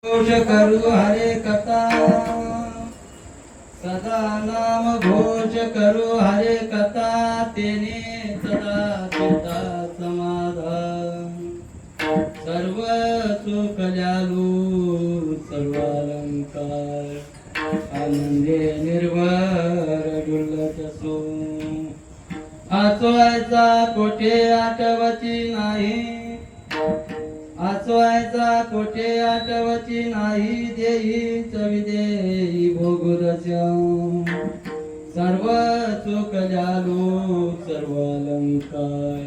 घोष करू हरे कथा सदा नाम घोष करू हरे कथा तेने सदा चित्ता समाधान सर्व सुख जालू सर्व अलंकार आनंदे निर्भर डुलत सो आचवायचा कोठे आठवची नाही आचवायचा कोठे आठवची नाही देई चवी देई भोगुदस्यम सर्व सुख जालू सर्व अलंकार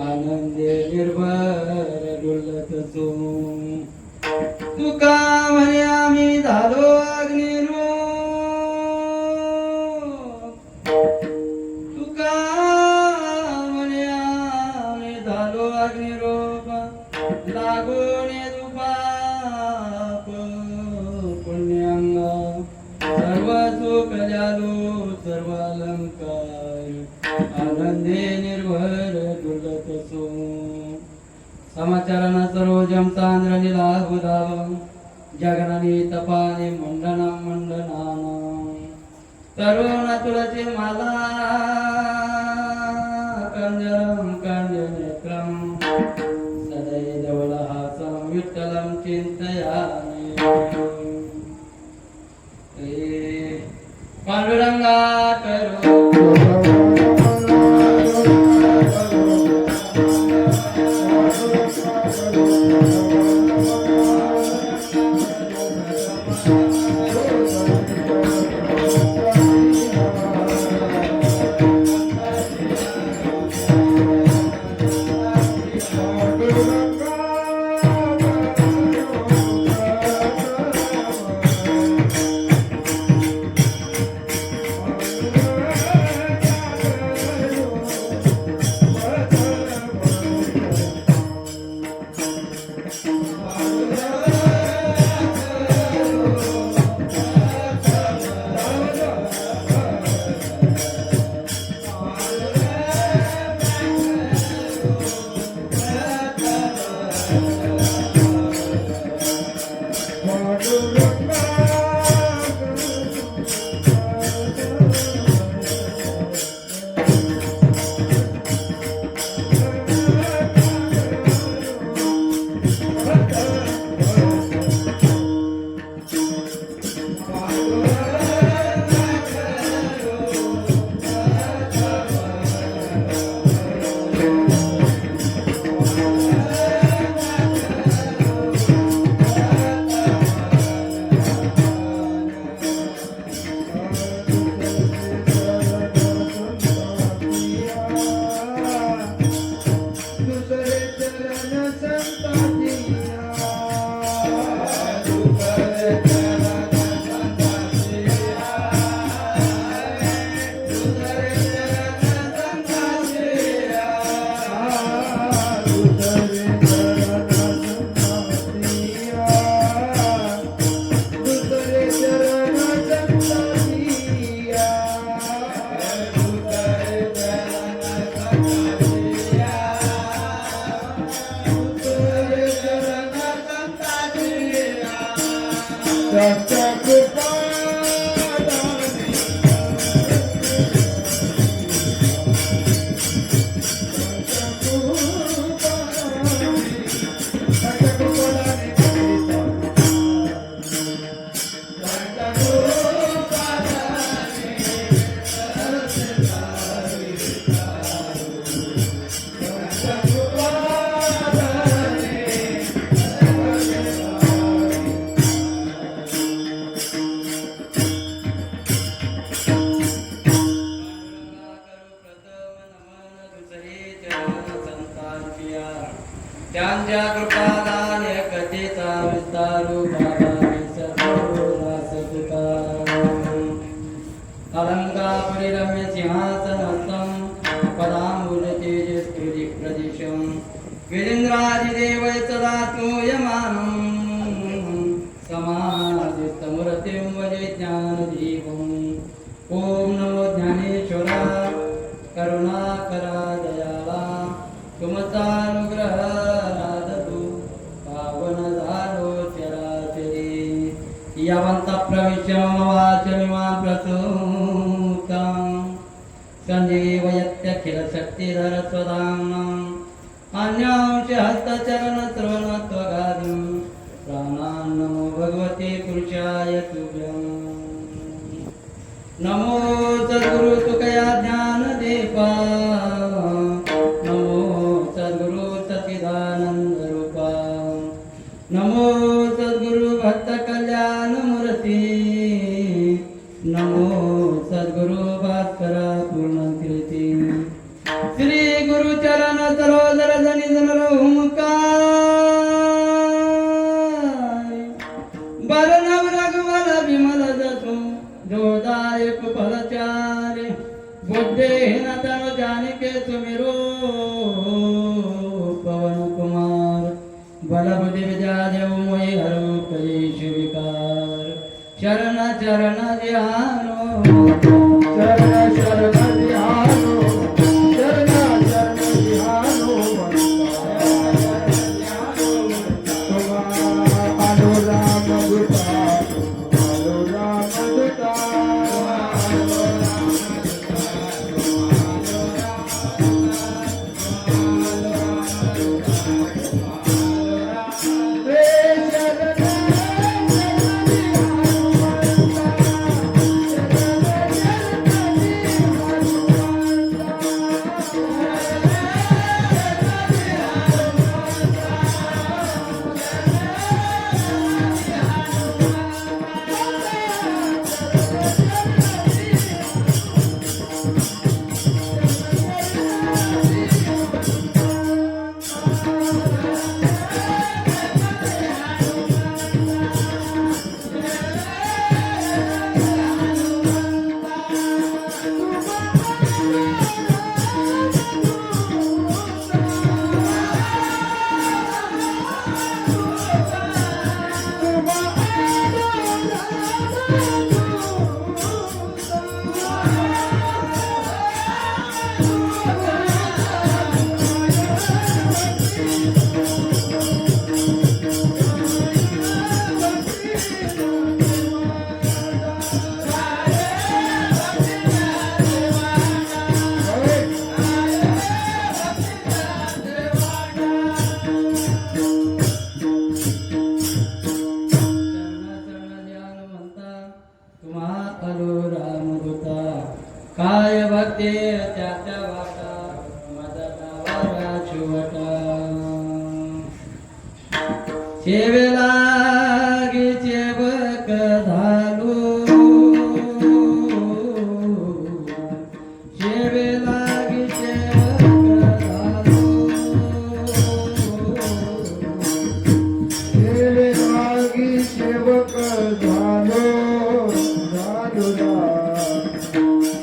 आनंदे निर्भर डुलत सो तुका म्हणे आम्ही झालो अग्निरूप तुका म्हणे आम्ही झालो अग्निरूप लागून दुपाप पुण्यांग सर्व सुख जालू सर्व अलंकार आनंदे निर्भर डुलत सो समाचारना सरोजम चांद्र नीला उदाव जगननी तपाने मंडनम मंडनानं तरुण तुलसी माला कंजरम कंजनेत्रम सदैवलहासं विठ्ठलं चिन्तयामि पांडुरंगा करो त्यांच्या कृपादाने कथेचा विस्तारू अलंकापुरी रम्य सिंहासनस्थं पदाम्बुजतेजस्कृति प्रदिशं गिरीन्द्रादिदेव सदा तूयमानं समाधिस्थमूर्तिं वजे ज्ञानदीपम् ॐ नमो ज्ञानेश्वरा करुणाकरा दयाला तुमचा अनुग्रह राधतु पावन झालो चरा यवन्त प्रविश्य मम वाचमिमां प्रसूतां सञ्जीवयत्यखिलशक्तिधरस्वधाम्नाम् अन्यांश हस्तचरणश्रवणत्वगादिं प्राणान् नमो भगवते पुरुषाय तुभ्यं नमो सद्गुरु तुकया ज्ञानदीपा नमो सद्गुरु सच्चिदानंद रूपा नमो सद्गुरु भक्त कल्याण मूर्ति नमो सद्गुरु भास्करा पूर्ण कीर्ति श्री गुरु चरण सरोदर जनि जन रघुमुखाय बरनव रघुवर विमल जसु जोदायक फलचारि बुद्धिहीन तनु जानिके सुमिरो पवन कुमार बल बुद्धि विद्या देव मोहि हरु कलेश विकार शरण चरण ध्यानो शरण शरण ध्यानो शरण शरण ध्यानो अनुराम दुता अनुराम दुता काय भक्ती त्याच्या वाटा मदतावारा छुवटा सेवेला गे सेवक झालो सेवेला गे सेवक झालो सेवेलागी सेवक झालो झालो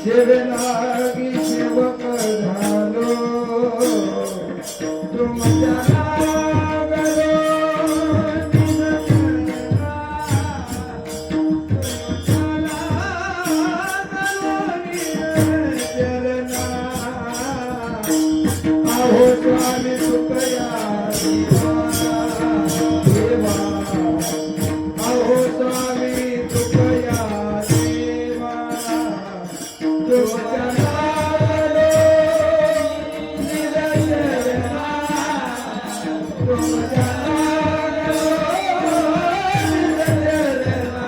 सेवेलागी सेवक झालो तुमच्या लागलो अहो स्वामी सुखया देवा अहो स्वामी सुखया देवा तुमच्या लागलो निरंजना तुमच्या लागलो निरंजना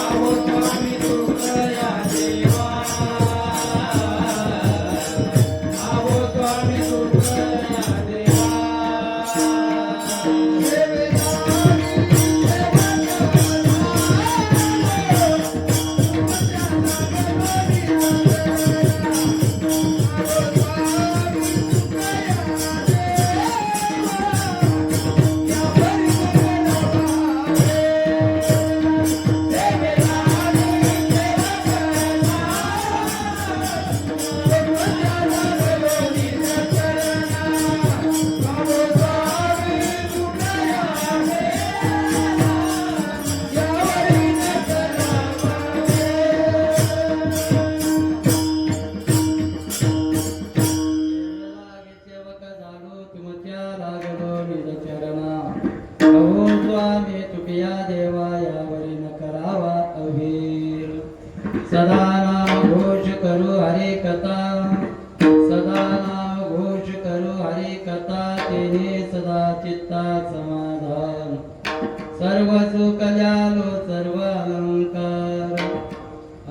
अहो स्वामी सुखया देवा अहो स्वामी सुखया देवा प्रिया देवा यावरी न करावा अवीर सदा नाम घोष करू हरे कथा सदा नाम घोष करू हरे कथा तेने सदा चित्ता समाधान सर्व सुख ल्यालो सर्व अलंकार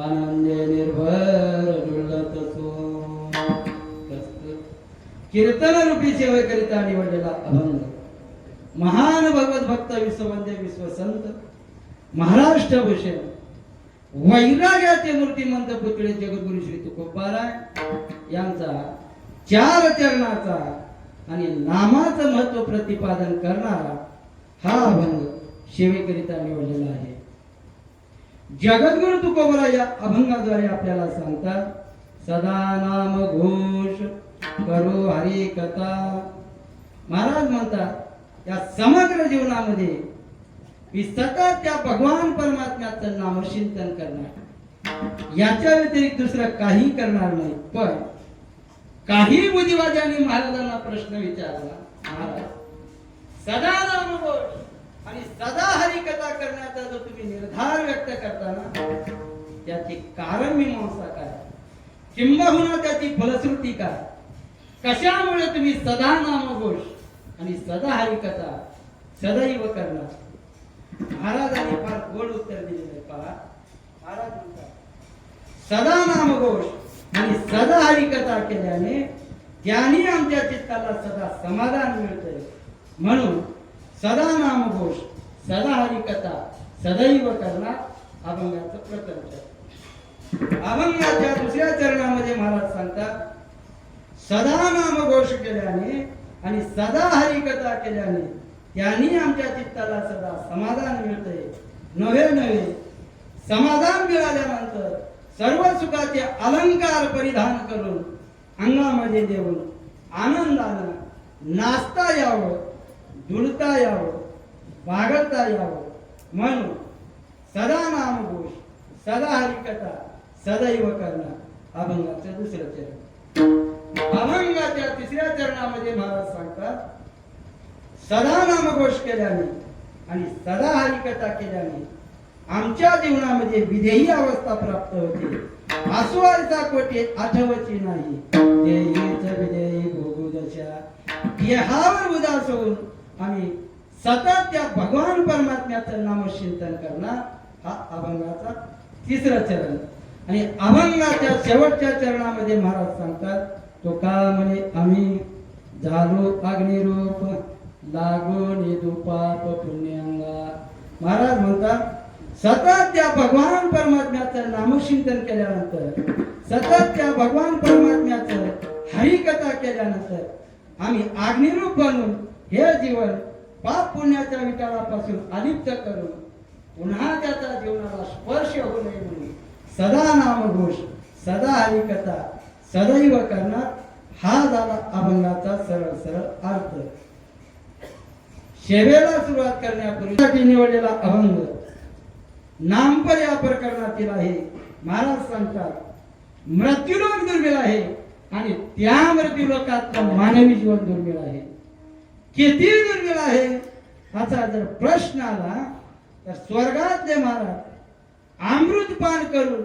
आनंदे निर्भर डुलत सो कीर्तन रूपी सेवेकरिता निवडलेला अभंग महान भगवत भक्त विश्ववंद्य विश्वसंत महाराष्ट्र भूषण वैराग्याचे मूर्तिमंत पुतळे जगद्गुरु श्री तुकोबाराय यांचा 4 चरणाचा आणि नामाचं महत्व प्रतिपादन करणारा हा अभंग सेवेकरिता निवडलेला आहे. जगद्गुरु तुकोबाराय या अभंगाद्वारे आपल्याला सांगतात सदा नाम घोष करो हरी कथा. महाराज म्हणतात या समग्र जीवनामध्ये मी सतत त्या भगवान परमात्म्याचं नामचिंतन करणार याच्या व्यतिरिक्त दुसरं काही करणार नाही. पण काही बुद्धिवाद्यांनी महाराजांना प्रश्न विचारला महाराज सदा नाम घोष आणि सदा हरी कथा करण्याचा जो तुम्ही निर्धार व्यक्त करताना त्याचे कारण मीमांसा काय किंबहुना त्याची फलश्रुती काय कशामुळे तुम्ही सदा नाम घोष आणि सदा हरी कथा सदैव करणार. महाराजांनी फार गोड उत्तर दिलेलं आहे. पहा महाराज म्हणतात सदा नाम घोष आणि सदा हरी कथा केल्याने ज्ञानी आमच्या चित्ताला सदा समाधान मिळते. म्हणून सदा नाम घोष सदा हरी कथा सदैव करणार अभंगाचं प्रथम चरण. अभंगाच्या दुसऱ्या चरणामध्ये महाराज सांगतात सदा नाम घोष केल्याने आणि सदा हरी कथा केल्याने त्यांनी आमच्या चित्ताला सदा समाधान मिळते. नव्हे समाधान मिळाल्यानंतर सर्व सुखाचे अलंकार परिधान करून अंगामध्ये देऊन आनंदानं नाचता यावं दुलता यावं बागडता यावं म्हणून सदा नाम घोष सदा हरिकथा सदैव करणार अभंगाचं दुसरं चरण. अभंगाच्या तिसऱ्या चरणामध्ये महाराज सांगतात सदा नामघोष केल्याने आणि सदा हरिकथा केल्याने आमच्या जीवनामध्ये विधेयी अवस्था प्राप्त होते. आसुवाचा कोटे आठवची नाही देहीच विधेयी भोगू दशा देहावर उदास होऊन आम्ही सतत त्या भगवान परमात्म्याचं नामचिंतन करणार हा अभंगाचा तिसरं चरण. आणि अभंगाच्या शेवटच्या चरणामध्ये महाराज सांगतात तो का म्हणे आम्ही झालो अग्निरूप लागो निदू पाप पुण्यांगा. महाराज म्हणतात सतत त्या भगवान परमात्म्याचं नामचिंतन केल्यानंतर सतत त्या भगवान परमात्म्याचं हरिकथा केल्यानंतर आम्ही अग्निरूप बनून हे जीवन पाप पुण्याच्या विटाळापासून अलिप्त करून पुन्हा त्याचा जीवनाला स्पर्श होऊ नये म्हणून सदा नामघोष सदा हरिकथा सदैव करणार हा झाला अभंगाचा सरळ सरळ अर्थ. सेवेला सुरुवात करण्यापूर्वी निवडलेला अभंग नामपर या प्रकरणातील आहे. महाराज सांगतात मृत्यूलोक दुर्मिळ आहे आणि त्या मृत्यूलोकात मानवी जीवन दुर्मिळ आहे. किती दुर्मिळ आहे असा जर प्रश्न आला तर स्वर्गातले महाराज अमृतपान करून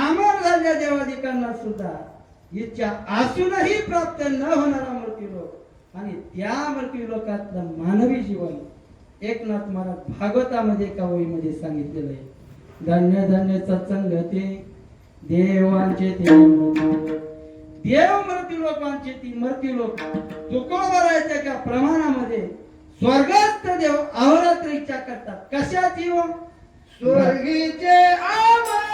अमर झालेल्या देवादिकांना सुद्धा इच्छा असूनही प्राप्त न होणारा मृत्यूलोक आणि त्या मृत्यूलोकातलं मानवी जीवन एकनाथ महाराज भागवतामध्ये एका ओळीमध्ये सांगितलेलं आहे. धन्य धन्य सत्संगते देवांचे ते मृत्यूलोक देव मृत्यूलोकांचे ती मृत्यूलोक तुकोबारायच्या त्या प्रमाणामध्ये स्वर्गस्थ देव अहोरात्र इच्छा करतात. कशाची हो स्वर्गीचे आभार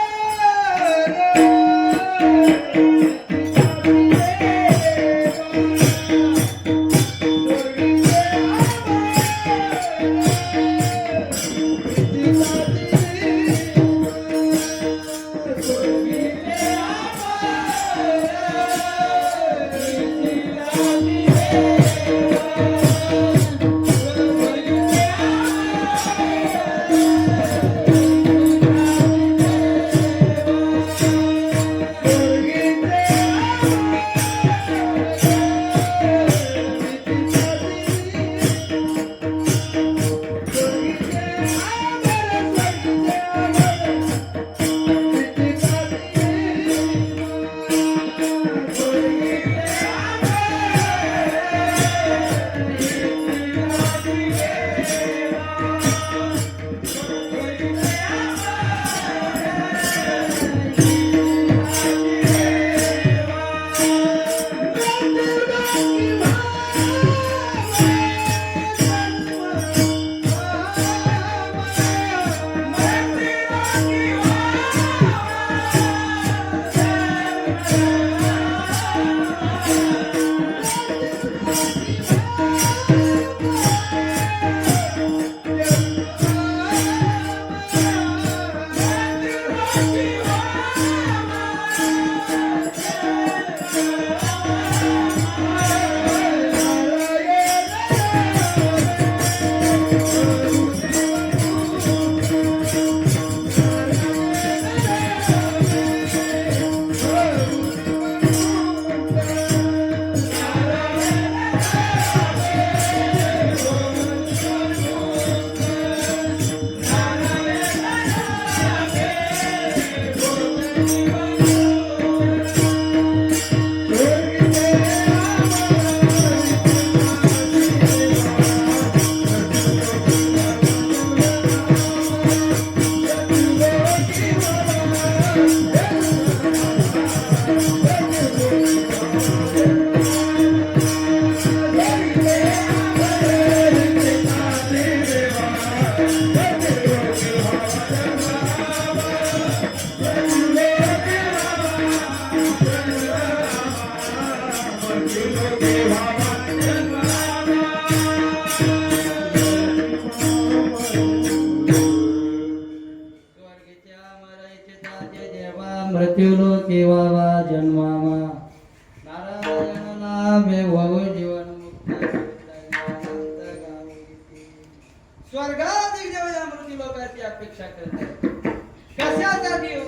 स्वर्गाधिक देव या मृत्यू लोकाची अपेक्षा करत आहे. कशासाठी हो?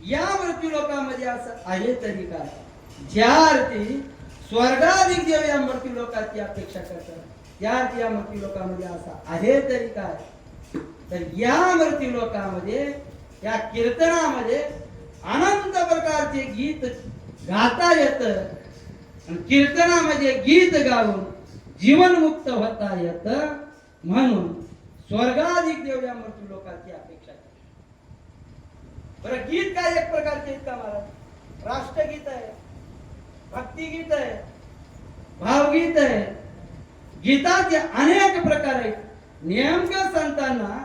या मृत्यू लोकामध्ये असं आहे तरी काय? ज्या अर्थी स्वर्गाधिक देव या मृत्यू लोकाची अपेक्षा करतात, त्या अर्थी या मृत्यू लोकामध्ये असं आहे तरी काय? तर या मृत्यू लोकामध्ये, या कीर्तनामध्ये अनंत प्रकारचे गीत गाता येतं आणि कीर्तनामध्ये गीत गाऊन जीवनमुक्त होता येतं. म्हणून स्वर्गाधिक देव या मृत्यू लोकाची अपेक्षा करतात. बरं, गीत काय एक प्रकारचे आहेत का महाराज? राष्ट्रगीत आहे, भक्तिगीत आहे, भावगीत आहे. गीताचे अनेक प्रकार आहेत. नेमकं संतांना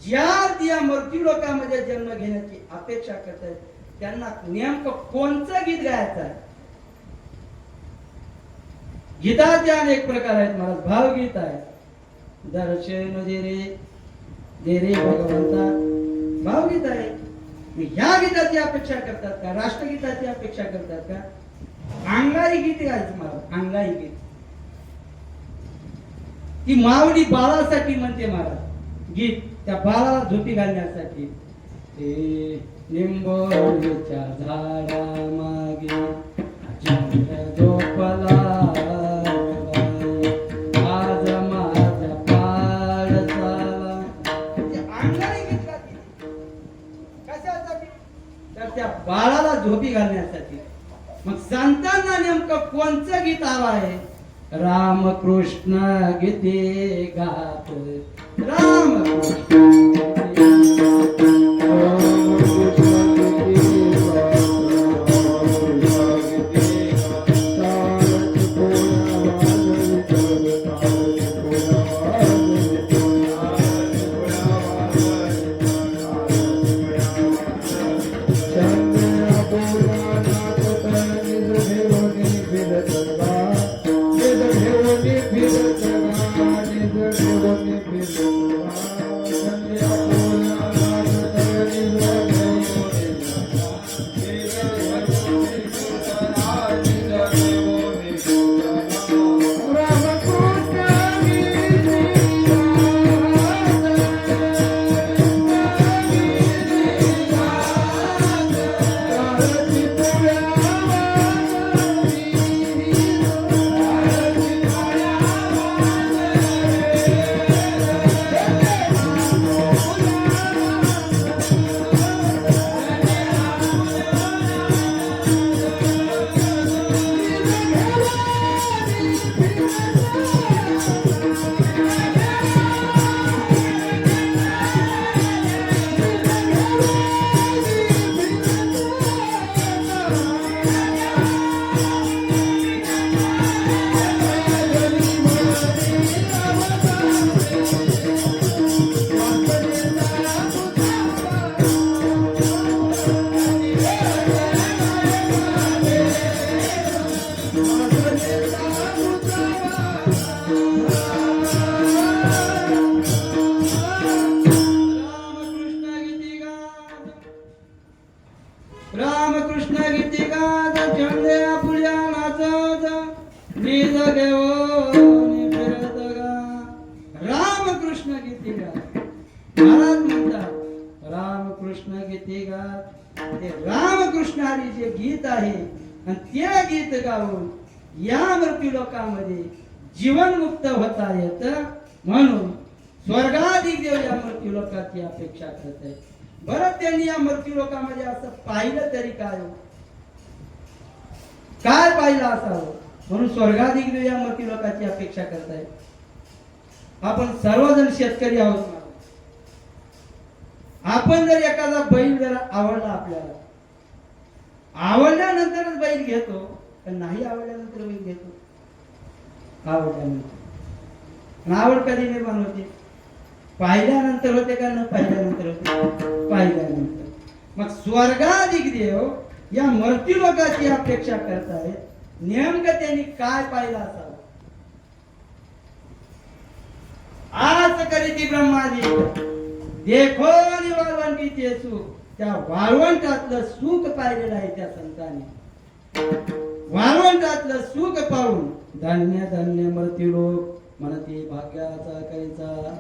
ज्या या मृत्यू लोकामध्ये जन्म घेण्याची अपेक्षा करतात त्यांना नेमकं कोणतं गीत गायचं आहे? गीताचे अनेक प्रकार आहेत महाराज. भावगीत आहे, दर्शन दे रे भगवंता, भावगीत आहे. ह्या गीताची अपेक्षा करतात का? राष्ट्रगीताची अपेक्षा करतात का? अंगाई गीत गायचं महाराज. अंगाई गीत ती मावडी बाळासाठी म्हणते महाराज गीत, त्या बाळाला झोपी घालण्यासाठी. लिंबोळीच्या झाडा मागे चंद्र झोपला, आज माझ्या पाडसाला. अंगाई गीत गाते. कशासाठी? तर त्या बाळाला झोपी घालण्यासाठी. मग संतांना नेमकं कोणचं गीत हवं आहे? रामकृष्ण गीते गात, रामकृष्ण रामकृष्ण गीती गात, चंदे आपुल्या नाचत, निज घेऊन फिरत गा. रामकृष्ण गीती गात. महाराज म्हणतात रामकृष्ण गीती गात. ते रामकृष्णारी जे गीत आहे आणि ते गीत गाऊन या मृत्यू लोकामध्ये जीवनमुक्त होता येतं. म्हणून स्वर्गाधिक देव या मृत्यू लोकाची अपेक्षा करत आहे. बरं, त्यांनी या मृत्यू लोकामध्ये असं पाहिलं तरी काय हो? काय पाहिलं असावं म्हणून स्वर्गाधिक देव या मृत्यू लोकाची अपेक्षा करताय? आपण सर्वजण शेतकरी आहोत. आपण जर एखादा बैल जर आवडला, आपल्याला आवडल्यानंतरच बैल घेतो, पण नाही आवडल्यानंतर बैल घेतो? आवडल्यानंतर. आवड कधी निर्माण होते? पाहिल्यानंतर होते का न पाहिल्यानंतर होते? पाहिल्यानंतर. मग स्वर्गाधिक देव या मृत्यू लोकाची अपेक्षा करतायत. नेमकं त्यांनी काय पाहिलं असावं? आज करीती ब्रह्माजी देखो वाळवंटीचे सुख. त्या वाळवंटातलं सुख पाहिलेलं आहे त्या संतांनी. वाळवंटातलं सुख पाहून धन्य धन्य मृत्यू लोक म्हणती भाग्याचा कैचा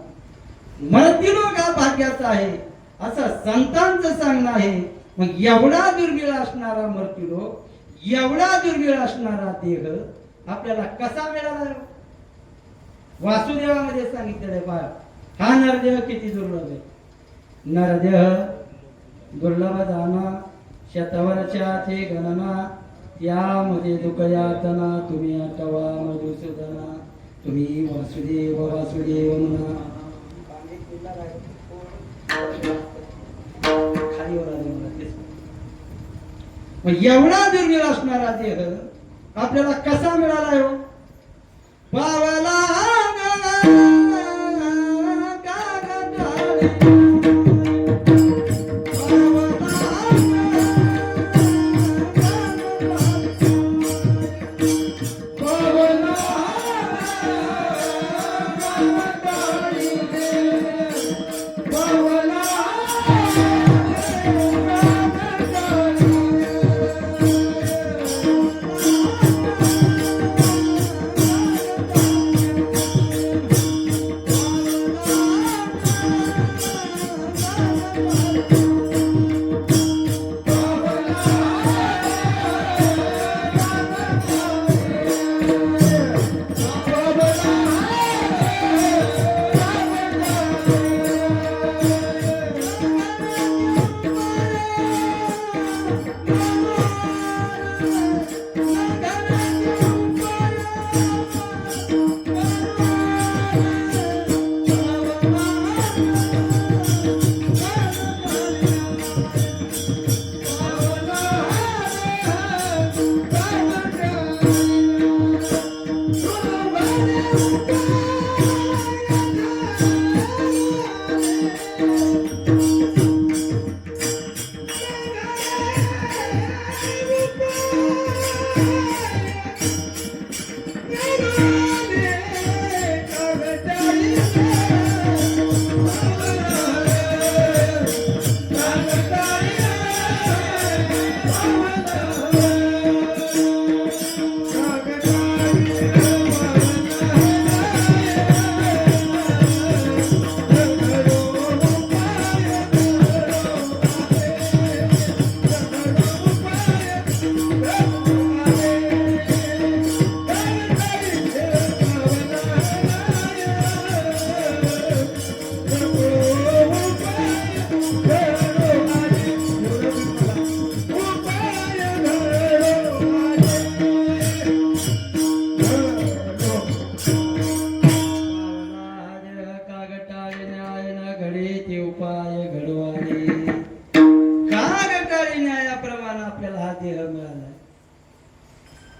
म्हणतील का भाग्याचा आहे असं संतांचं सांगणं आहे. मग एवढा दुर्मिळ असणारा मृत्यूलोक एवढा दुर्मिळ असणारा देह आपल्याला कसा मिळाला? वासुदेवामध्ये सांगितलेलं आहे पहा, हा नरदेह किती दुर्लभ आहे. नरदेह दुर्लभ दाना शतवर्षा ते गणना त्यामध्ये दुःखयातना तुम्ही आठवा मधुसूदना तुम्ही वासुदेव वासुदेव म्हणा. खाली वर आले मला तेच. मग एवढा दुर्मिळ असणारा देह आपल्याला कसा मिळाला हो? पावला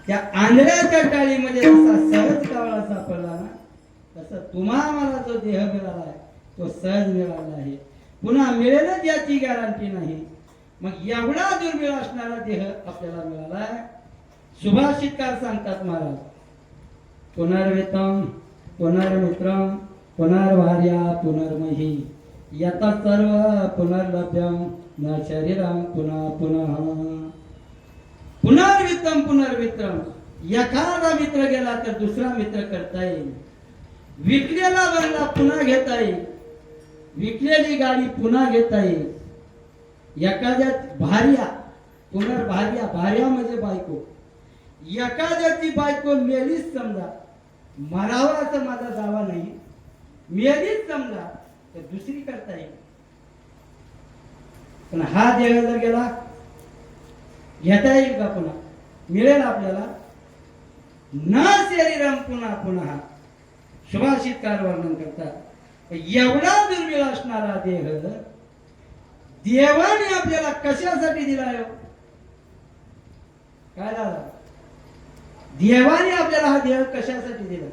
त्या आंधळ्याच्या टाळीमध्ये जसा सहज कावळा सापडला ना तसं तुम्हा मला जो देह मिळाला आहे तो सहज मिळाला आहे. पुन्हा मिळेलच याची गॅरंटी नाही. मग एवढा दुर्मिळ असणारा देह आपल्याला मिळाला आहे. सुभाषितकार सांगतात महाराज, पुनर्वितम पुनर्मित्रम पुनर्भार्या पुनर्मही यत सर्व पुनर्लभ्यम न शरीरम पुन्हा पुनः. पुनर्वितम पुनर्वित्रम, एखादा मित्र गेला तर दुसरा मित्र करता येईल. विकलेला बंगला पुन्हा घेता येईल. विकलेली गाडी पुन्हा घेता येईल. एखाद्या भार्या पुनर्भार्या, भार्या म्हणजे बायको. एखाद्याची बायको मेलीच समजा, मरावा असं माझा दावा नाही, मेलीच समजा तर दुसरी करता येईल. पण हा देह जर गेला घेता येईल का पुन्हा? मिळेल आपल्याला. न शरीरम पुन्हा पुन्हा. सुभाषितकार वर्णन करतात एवढा दुर्मिळ असणारा देह देवाने आपल्याला कशासाठी दिलाय? काय झालं? देवाने आपल्याला हा देह कशासाठी दिला?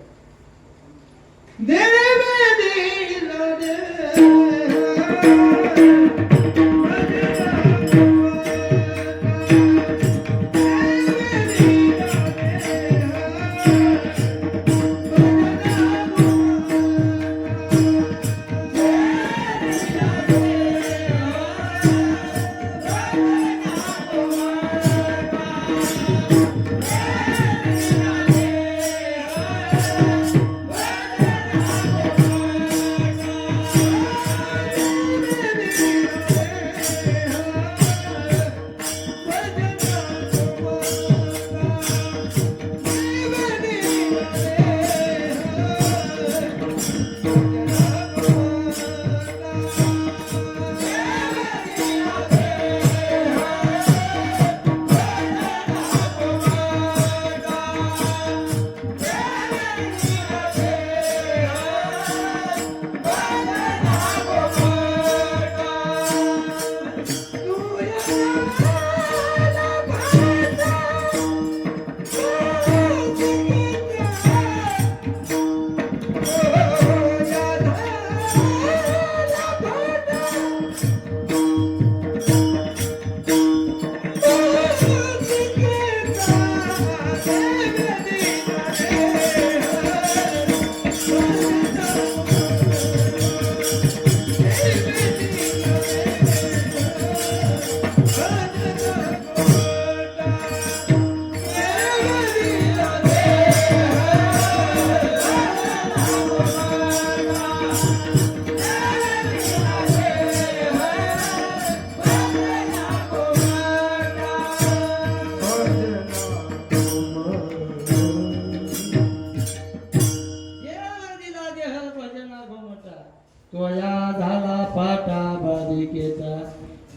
तोया झाला पाटा बालिकेचा.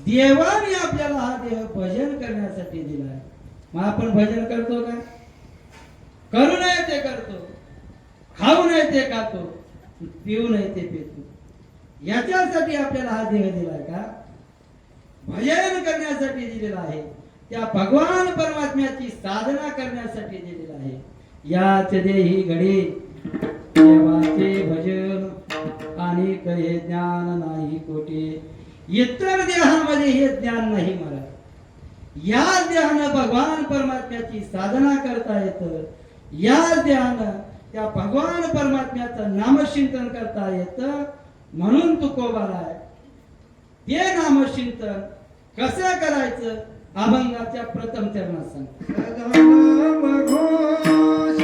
देवाने आपल्याला हा देह भजन करण्यासाठी दिलाय. मग आपण भजन करतो का? करू नये ते करतो, खाऊ नये ते खातो, पिऊ नये ते पितो. याच्यासाठी आपल्याला हा देह दिलाय का? भजन करण्यासाठी दिलेला आहे. त्या भगवान परमात्म्याची साधना करण्यासाठी दिलेला आहे. याच देही घडी देवाचे भजन आणि हे ज्ञान नाही कोठे. इतर देहामध्ये हे ज्ञान नाही मला. या देहानं भगवान परमात्म्याची साधना करता येतं. या देहानं त्या भगवान परमात्म्याचं नामचिंतन करता येतं. म्हणून तुकोबाला हे नामचिंतन कसं करायचं अभंगाच्या प्रथम चरणात सांग. सदानाम घोष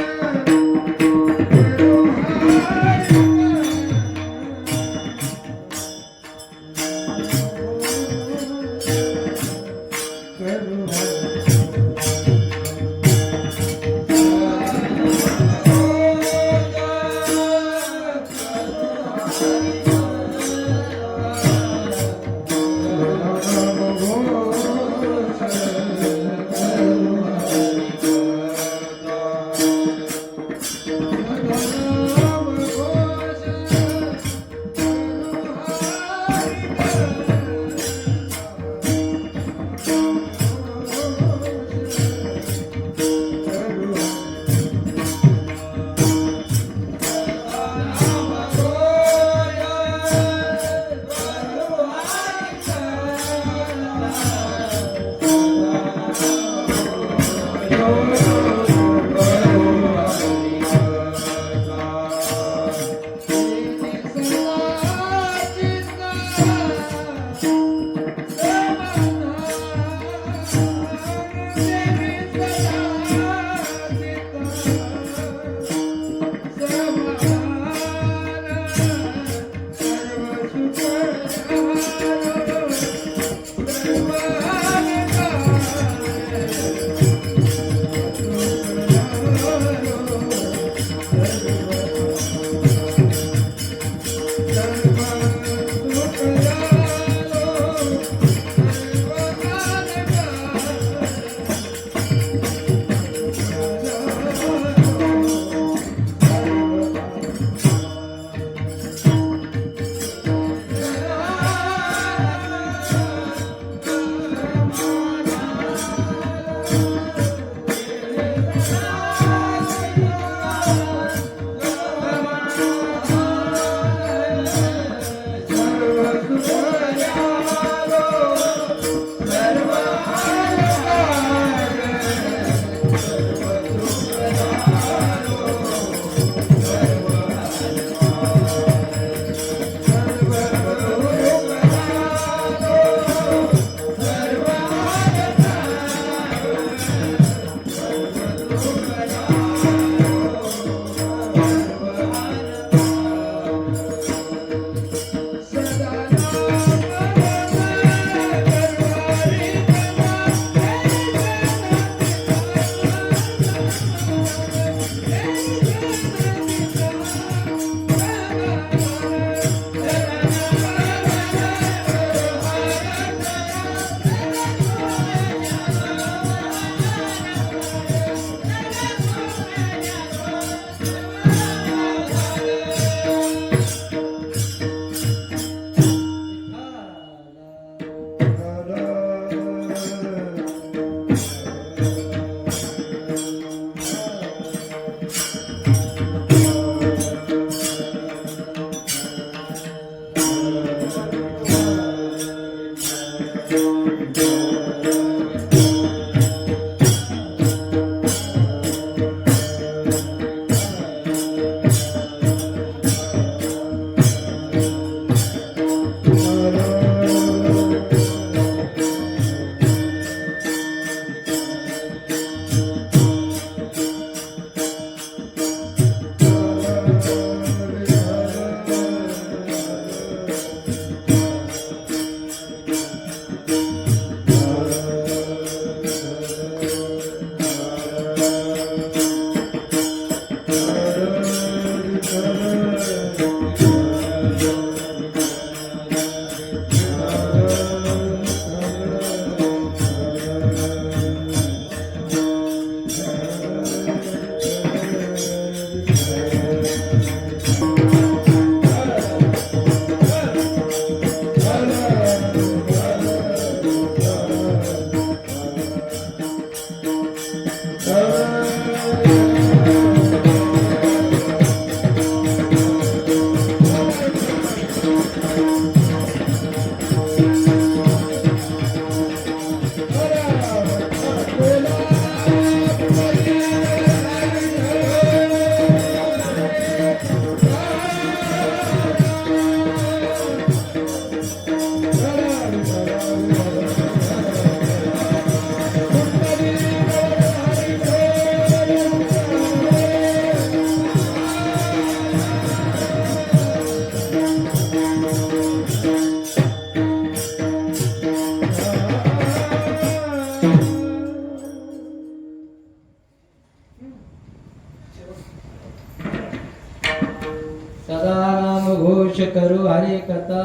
कथा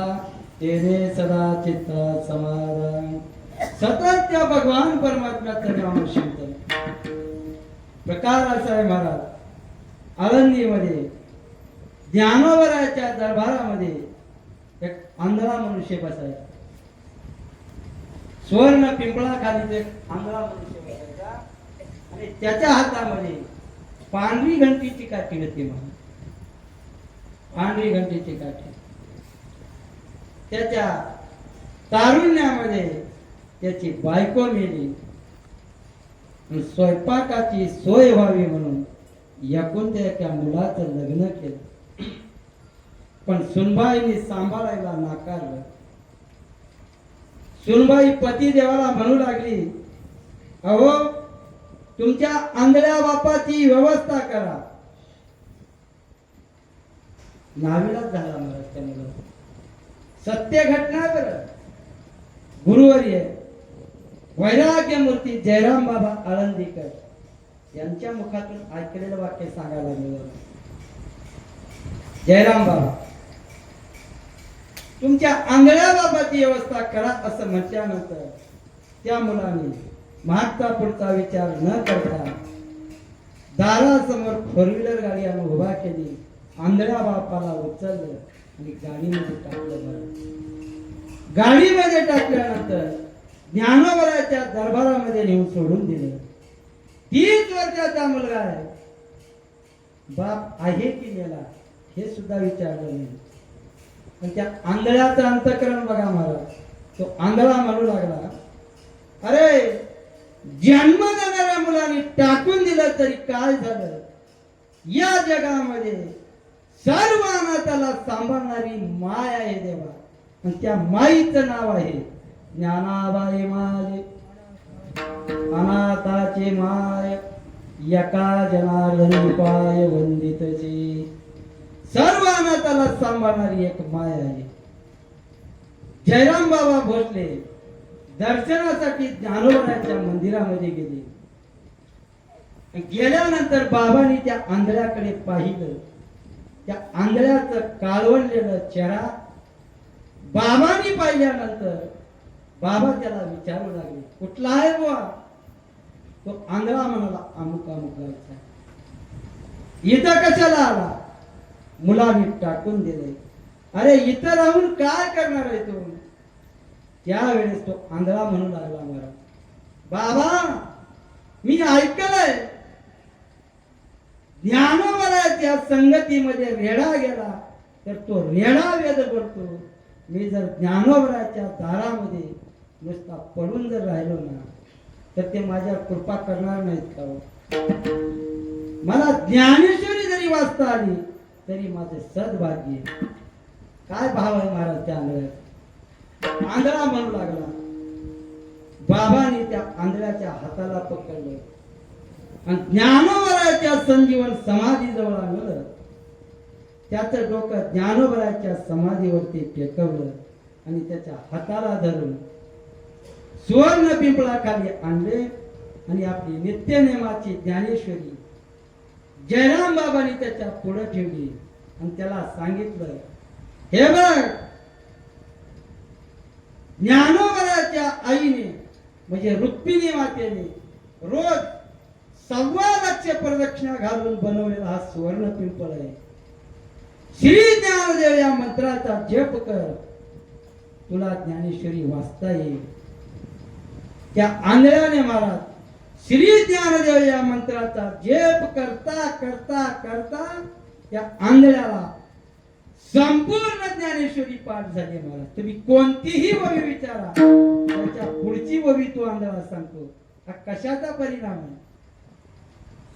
तेरे सदा चित्ता समाधान. सतत त्या भगवान परमात्म्याचं नाम चिंतन. प्रकार असा आहे महाराज, आळंदीमध्ये ज्ञानोबराच्या दरबारामध्ये एक आंधळा मनुष्य बसायचा. सुवर्ण पिंपळाखाली एक आंधळा मनुष्य बसायचा आणि त्याच्या हातामध्ये पांढरी घंटीची काठी होती. म्हणून पांढरी घंटीची काठी. त्याच्या तारुण्यामध्ये त्याची बायको मेली. स्वयंपाकाची सोय व्हावी म्हणून एकुलत्या एका मुलाचं लग्न केलं. पण सुनबाईने सांभाळायला नाकारलं. सुनबाई पतिदेवाला म्हणू लागली, अहो तुमच्या आंधळ्या बापाची व्यवस्था करा. नावीलाच झाला महाराज त्या मुलाचा. सत्य घटना बरं. गुरुवर्य वैराग्य मूर्ती जयराम बाबा आळंदीकर यांच्या मुखातून ऐकलेलं वाक्य सांगायला मिळालं. जयराम बाबा, तुमच्या आंधळ्या बाबाची व्यवस्था करा असं म्हटल्यानंतर त्या मुलाने मागचा पुढचा विचार न करता दारासमोर फोर व्हीलर गाडी आणून उभा केली. आंधळ्या बापाला उचललं आणि गाडीमध्ये टाकलं. गाडीमध्ये टाकल्यानंतर ज्ञानोबराच्या दरबारामध्ये नेऊन सोडून दिले. 30 वर्षाचा मुलगा आहे. बाप आहे की मेला हे सुद्धा विचारलं नाही. पण त्या आंधळ्याचं अंतःकरण बघा महाराज. तो आंधळा म्हणू लागला, अरे जन्म देणाऱ्या मुलाने टाकून दिलं तरी काय झालं. या जगामध्ये सर्व अनाथाला सांभाळणारी माय आहे देवा. आणि त्या माईचं नाव आहे ज्ञानाबाई माय. अनाथाचे माय एका जनार्दनी पाय वंदितची. सर्व अनाथाला सांभाळणारी एक माय आहे. जयराम बाबा भोसले दर्शनासाठी ज्ञानोबराच्या मंदिरामध्ये गेले. गेल्यानंतर बाबांनी त्या आंधळ्याकडे पाहिलं. त्या आंधळ्याचं काळवंडलेलं चेहरा बाबांनी पाहिल्यानंतर बाबा त्याला विचारू लागले, कुठला आहे बुवा. तो आंधळा म्हणाला, अमुक अमुक गावचा. इथं कशाला आला. मुलांनी टाकून दिले. अरे इथं राहून काय करणार आहे तू. त्यावेळेस तो आंधळा म्हणू लागला, मला बाबा मी ऐकलंय ज्ञानोबराच्या संगतीमध्ये रेडा गेला तर तो रेडा वेद करतो. मी जर ज्ञानोबराच्या दारामध्ये नुसता पडून जर राहिलो ना तर ते माझ्या कृपा करणार नाहीत का. मला ज्ञानेश्वरी जरी वाचता आली तरी माझे सद्भाग्य. काय भाव आहे महाराज त्या आंधळ्याचा. आंधळा म्हणू लागला. बाबांनी त्या आंधळ्याच्या हाताला पकडलं आणि ज्ञानोबराच्या संजीवन समाधी जवळ आणलं. त्याचं डोकं ज्ञानोबराच्या समाधीवरती टेकवलं आणि त्याच्या हाताला धरून सुवर्ण पिंपळाखाली आणले आणि आपली नित्यनेमाची ज्ञानेश्वरी जयराम बाबांनी त्याच्या पुढे ठेवली आणि त्याला सांगितलं, हे बघ ज्ञानोबराच्या आईने म्हणजे रुक्मिणी मातेने रोज 1.25 लाख प्रदक्षिणा घालून बनवलेला हा सुवर्ण पिंपळ आहे. श्री ज्ञानदेव या मंत्राचा जप कर, तुला ज्ञानेश्वरी वाचता येईल. त्या आंधळ्याने महाराज श्री ज्ञानदेव या मंत्राचा जप करता करता करता त्या आंधळ्याला संपूर्ण ज्ञानेश्वरी पाठ झाली. महाराज तुम्ही कोणतीही वही विचारा, त्याच्या पुढची वही तो आंधळा सांगतो. हा कशाचा परिणाम आहे.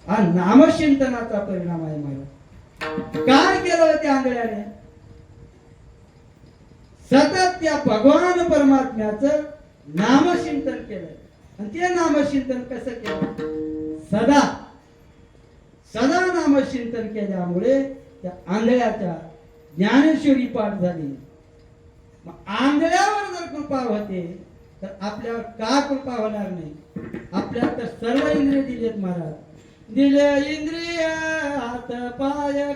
हा नामचिंतनाचा परिणाम आहे. महाराज काय केलं होते आंधळ्याने. सतत त्या भगवान परमात्म्याचं नामचिंतन केलं. आणि ते नामचिंतन कसं केलं. सदा सदा नामचिंतन केल्यामुळे त्या आंधळ्याच्या ज्ञानेश्वरी पाठ झाली. आंधळ्यावर जर कृपा होते तर आपल्यावर का कृपा होणार नाही. आपल्याला तर सर्व इंद्रिय दिलेत महाराज. दिले इंद्रिय हात पाय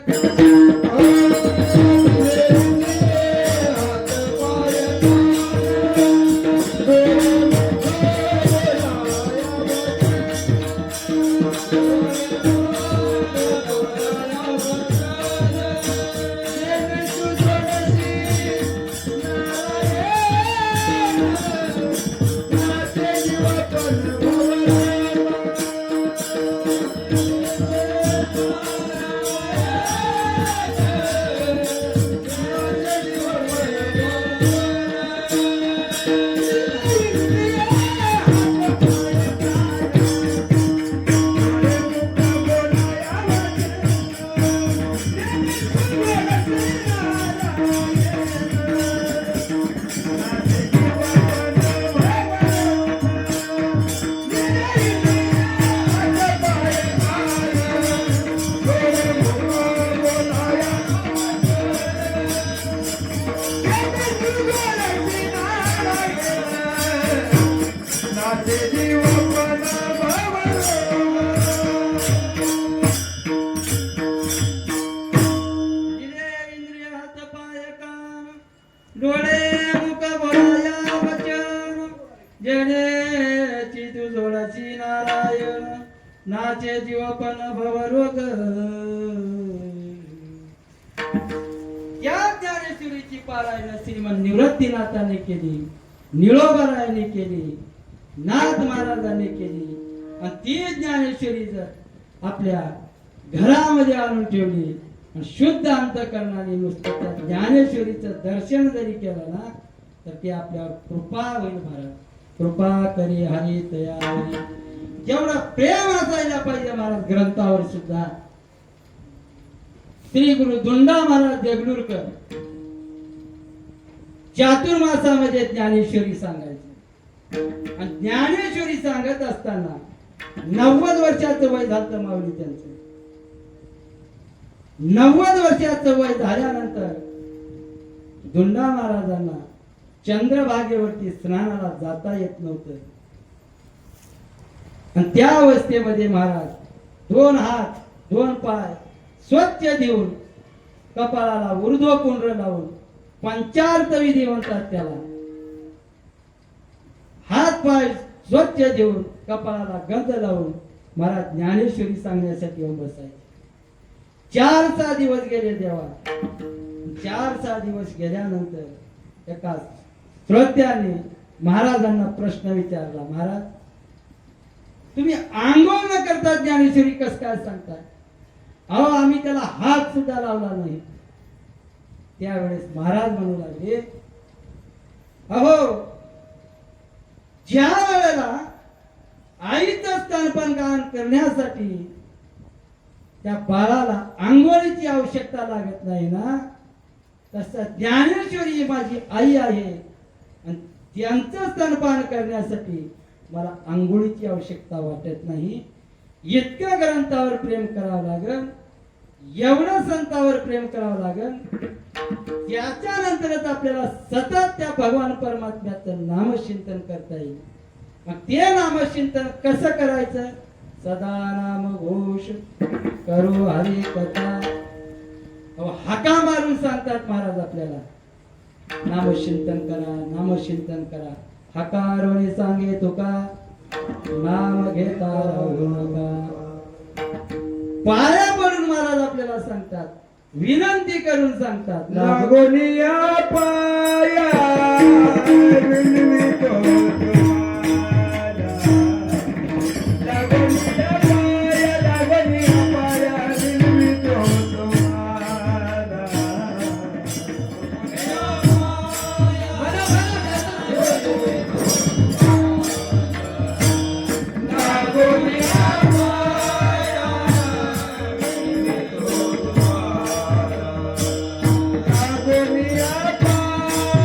नाचे जीव पण दिले इंद्रिय हात पाय कान डोळे मुख बोलाया वचन जनेची तू जोडाची नारायण नाचे जीवपण भवरोग या ज्ञानेश्वरीची पारायण श्रीमंत निवृत्तीनाथाने केली निळोबारायाने केली नाथ महाराजांनी केली आणि ती ज्ञानेश्वरी जर आपल्या घरामध्ये आणून ठेवली आणि शुद्ध अंतकरणाने नुसतं त्या ज्ञानेश्वरीचं दर्शन जरी केलं ना तर ती आपल्यावर कृपा होईल महाराज कृपा करी हरी तयारी जेवढं प्रेम असायला पाहिजे महाराज ग्रंथावर सुद्धा श्री गुरु दुंडा महाराज देगलूरकर चातुर्मासामध्ये ज्ञानेश्वरी सांगायचे आणि ज्ञानेश्वरी सांगत असताना 90 वर्षाचं वय झालं माऊली त्यांचं 90 वर्षाचं वय झाल्यानंतर दुंडा महाराजांना चंद्रभागेवरती स्नानाला जाता येत नव्हतं आणि त्या अवस्थेमध्ये महाराज 2 हात 2 पाय स्वच्छ देऊन कपाळाला ऊर्ध्वपुंड लावून पंचार्थ विधी म्हणतात त्याला हात पाय स्वच्छ देऊन कपाळाला गंध लावून महाराज ज्ञानेश्वरी सांगण्यासाठी येऊन बसायचे 4-6 दिवस गेले देवा 4-6 दिवस गेल्यानंतर एका श्रोत्याने महाराजांना प्रश्न विचारला महाराज तुम्ही आंघोळ न करता ज्ञानेश्वरी कस काय सांगताय अहो आम्ही त्याला हात सुद्धा लावला नाही त्यावेळेस महाराज म्हणू लागले अहो ज्या वेळेला आईचं स्तनपान करण्यासाठी त्या बाळाला आंघोळीची आवश्यकता लागत नाही ना तसं ज्ञानेश्वरी ही माझी आई आहे आणि त्यांचं स्तनपान करण्यासाठी मला आंघोळीची आवश्यकता वाटत नाही इतकं ग्रंथावर प्रेम करावं लागेल एवढं संतावर प्रेम करावं लागेल त्याच्यानंतरच आपल्याला सतत त्या भगवान परमात्म्याचं नामचिंतन करता येईल मग ते नामचिंतन कसं करायचं सदा नाम घोष करू हरी कथा हाका मारून सांगतात महाराज आपल्याला नामचिंतन करा हाकारोने सांगे तुका नाम घेता राहू नका पाया पडून महाराज आपल्याला सांगतात विनंती करून सांगतात लागोनिया पाया विनवितो तुम्हाला लागोनिया पाया विनवितो तुम्हाला लागोनिया पाया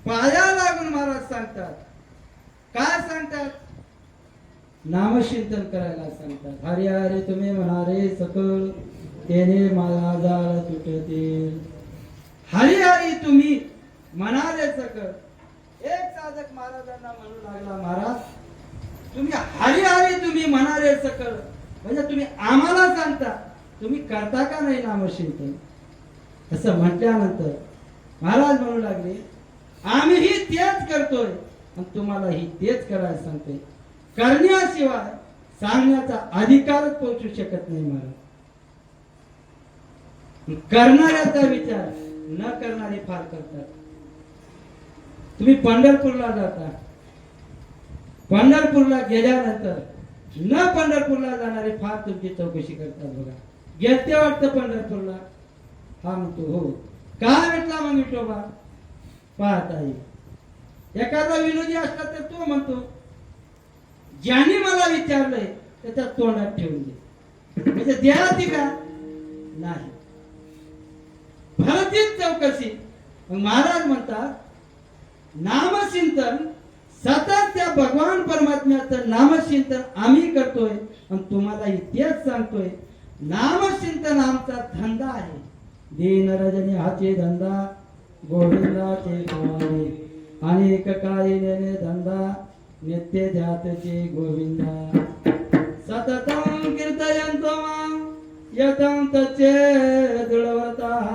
पाया लागून महाराज सांगतात. काय सांगतात? नामचिंतन करायला सांगतात. हरी हरी तुम्ही म्हणारे सकळ, तेने मला जाळ तुटतील. हरी हरी तुम्ही म्हणारे सकळ. एक साधक महाराजांना म्हणू लागला, महाराज तुम्ही हरी हरी तुम्ही म्हणारे सकळ, म्हणजे तुम्ही आम्हाला सांगता, तुम्ही करता का नाही नामचिंतन? असं म्हटल्यानंतर महाराज म्हणू लागले, आम्हीही तेच करतोय आणि तुम्हालाही तेच करायला सांगतोय. करण्याशिवाय सांगण्याचा अधिकारच पोहोचू शकत नाही महाराज. करणाऱ्याचा विचार न करणारे फार करतात. तुम्ही पंढरपूरला जाता, पंढरपूरला गेल्यानंतर न पंढरपूरला जाणारे फार तुमची चौकशी करतात. बघा, गेलते वाटतं पंढरपूरला? हा म्हणतो हो. काय म्हटला मग विठोबा? पाहता येईल. एखादा विनोदी असला तर तो म्हणतो, ज्याने मला विचारलंय त्याच्या तोंडात ठेवून दे. म्हणजे द्यायची का नाही, भरतीच चौकशी. मग महाराज म्हणतात, नामचिंतन सतत त्या भगवान परमात्म्याचं नामचिंतन आम्ही करतोय आणि तुम्हालाही तेच सांगतोय. नामचिंतन आमचा धंदा आहे. दीन रजनी हाचे धंदा, गोविंदाचे गोवाने. अनेक काळी नेने धंदा, नित्य ध्यातचे गोविंदा. सततं कीर्तयन्तो मां यतं तच्चे दृढव्रताः.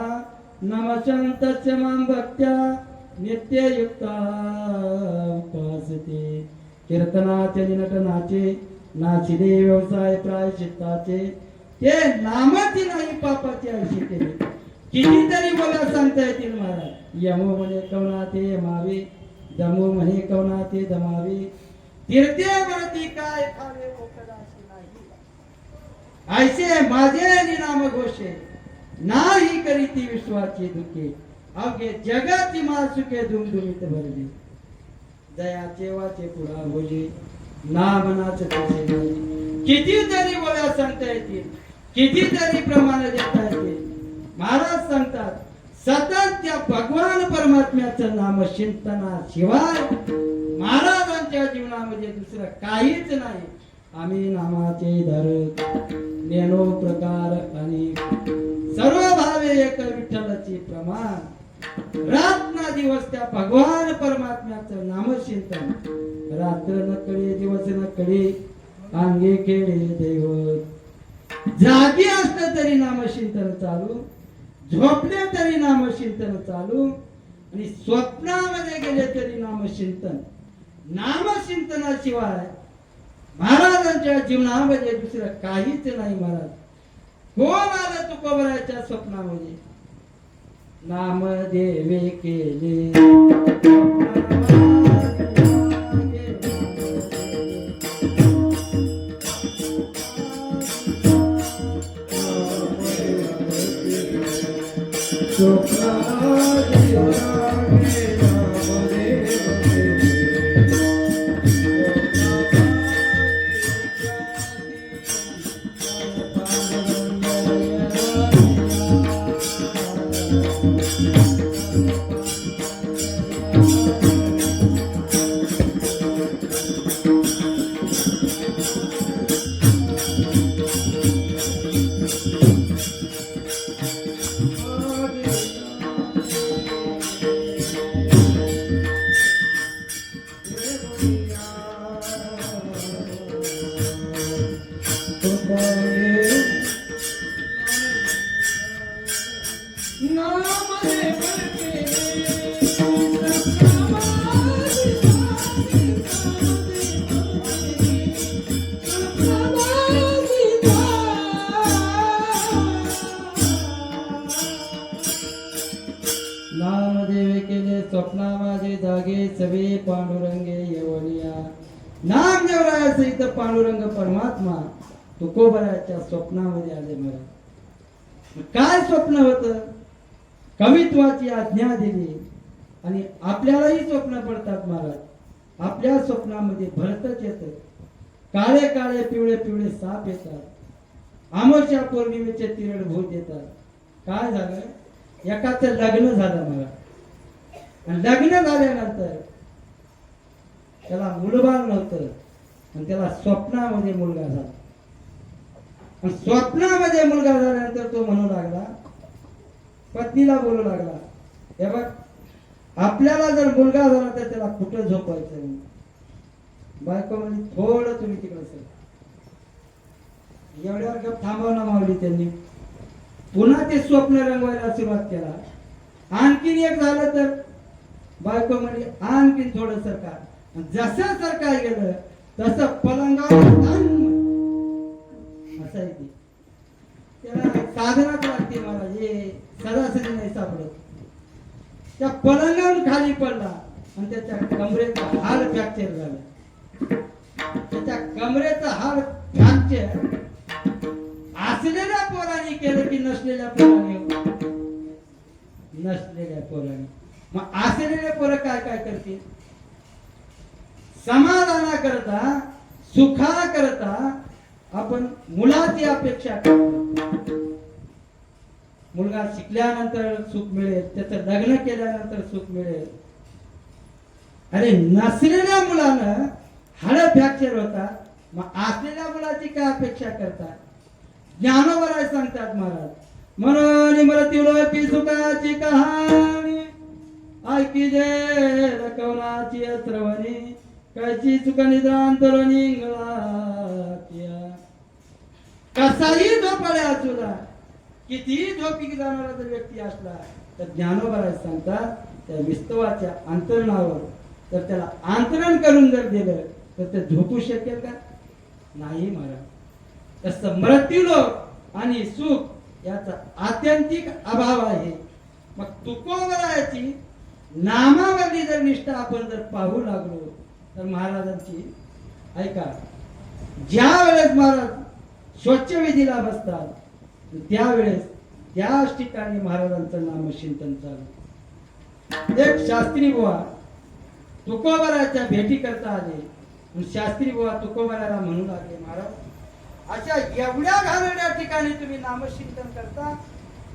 नमस्यन्तच्च मां भक्त्या नित्ययुक्ता उपासते. कीर्तनाचे नटनाचे नाचिले व्यवसाय प्रायश्चित्ताचे. ते नामाची नाही पापाची आळशी केली. कितीतरी बोला सांगता येतील महाराज. यमो म्हणे कवना ते यमावे, दमो म्हणे कवना ते दमावे. तीर्थे म्हणती काय खावे मोक्षदासी नाही. ऐसे माझे नाम घोषे, नाही करीती विश्वाची दुखे. अवघे जगाची मासुके दुमदुमीत भरली. दयाचे वाचे पुढा भोजे, नामनाच तसे नाही. कितीतरी बोला सांगता येतील, कितीतरी प्रमाण देता येतील. महाराज सांगतात, सतत त्या भगवान परमात्म्याचं नाम चिंतनाशिवाय महाराजांच्या जीवनामध्ये दुसरं काहीच नाही. आम्ही नामाचे धारक, नेनो प्रकार अनेक. सर्व भावे एक विठ्ठलाची प्रमाण. रात्र दिवस त्या भगवान परमात्म्याचं नामचिंतन. रात्र न कळे दिवस न कळे, अंगे खेळे दैवत. जागी असलं तरी नामचिंतन चालू, झोपले तरी नामचिंतन चालू, आणि स्वप्नामध्ये गेले तरी नामचिंतन. नामचिंतनाशिवाय महाराजांच्या जीवनामध्ये दुसरं काहीच नाही. महाराज कोण आलं तुकोबराच्या स्वप्नामध्ये? नामदेवे केले नामदेवे केले स्वप्ना माझे जागे सवे पांडुरंगे यवनिया. नामदेवराया सहित पांडुरंग परमात्मा तुकोबराच्या स्वप्नामध्ये आले. मला काय स्वप्न होत? कवित्वाची आज्ञा दिली आणि आपल्यालाही स्वप्न पडतात महाराज. आपल्या स्वप्नामध्ये भरतच येतं. काळे काळे पिवळे पिवळे साप येतात. अमावस्या पौर्णिमेचे तिरड भूत येतात. काय झालं? एकाचं लग्न झालं मला. आणि लग्न झाल्यानंतर त्याला मुलबाळ नव्हतं आणि त्याला स्वप्नामध्ये मुलगा झाला. आणि स्वप्नामध्ये मुलगा झाल्यानंतर तो म्हणू लागला, पत्नीला बोलू लागला, हे बघ आपल्याला जर मुलगा झाला तर त्याला कुठं झोपायचं. बायको म्हणजे थोडं तुम्ही तिकडे सर. एवढ्यावर गप थांबवणं मावली त्यांनी. पुन्हा ते स्वप्न रंगवायला सुरुवात केला. आणखीन एक झालं तर बायको म्हणजे आणखीन थोडं सरका. जसं सरकार गेलं तसं पलंगावर असं आहे ते. त्याला साधनाच लागते मला, हे सदासरी नाही सापडत. त्या पलंगावर खाली पडला आणि त्याच्या कमरेचा हाड फ्रॅक्चर झाला. त्याच्या कमरेचा हाड फ्रॅक्चर असलेल्या पोराने केलं की नसलेल्या पोराने. नसलेल्या पोराने. मग असलेले पोरं काय काय करतील? समाधाना करता, सुखा करता आपण मुलाची अपेक्षा करतो. मुलगा शिकल्यानंतर सुख मिळेल, त्याचं लग्न केल्यानंतर सुख मिळेल. अरे नसलेल्या मुलानं हाड फ्रॅक्चर होता, मग असलेल्या मुलाची काय अपेक्षा करता? ज्ञानोबराय सांगतात महाराज, म्हणून मृत्यूलोकी सुखाची कहाणी ऐकी जे रकवनाची अत्रवणी कैची चुका निद्रांतरणी कसाही झोपाळ्या असुला, कितीही झोपी जाणारा जर व्यक्ती असला तर ज्ञानोबराय सांगतात त्या विस्तवाच्या अंतरणावर तर त्याला अंतरण करून जर दिलं तर ते झोपू शकेल का? नाही महाराज. तसं मृत्यूलोक आणि सुख याचा आत्यंतिक अभाव आहे. मग तुकोबरायाची नामावरली जर निष्ठा आपण जर पाहू लागलो तर महाराजांची ऐका, ज्या वेळेस महाराज स्वच्छ विधीला बसतात त्यावेळेस त्याच ठिकाणी महाराजांचं नामचिंतन चालू. एक शास्त्री बुवा तुकोबराच्या भेटी करता आले. शास्त्री बुवा तुकोबराला म्हणू लागले, महाराज अशा एवढ्या घाणेरड्या ठिकाणी तुम्ही नामचिंतन करता,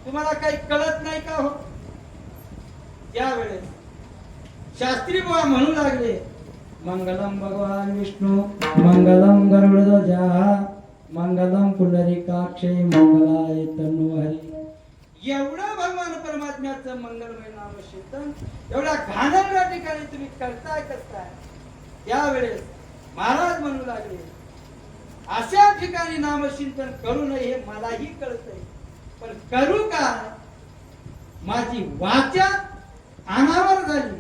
तुम्हाला काही कळत नाही का हो? त्यावेळेस शास्त्री बुवा म्हणू लागले, मंगलम भगवान विष्णू मंगलम गरुडध्वजा मंगलम पुंडरीकाक्षे मंगलाय तनूहरी. एवढं भगवान परमात्म्याचं मंगलमय नामचिंतन एवढ्या घाणेरड्या ठिकाणी तुम्ही करताय कसं? त्यावेळेस महाराज म्हणू लागले, अशा ठिकाणी नामचिंतन करू नये हे मलाही कळतंय, पण करू का? माझी वाचा अनावर झाली,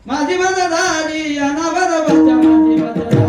माझी मद झाली अनावर वाचा, माझी मद झाली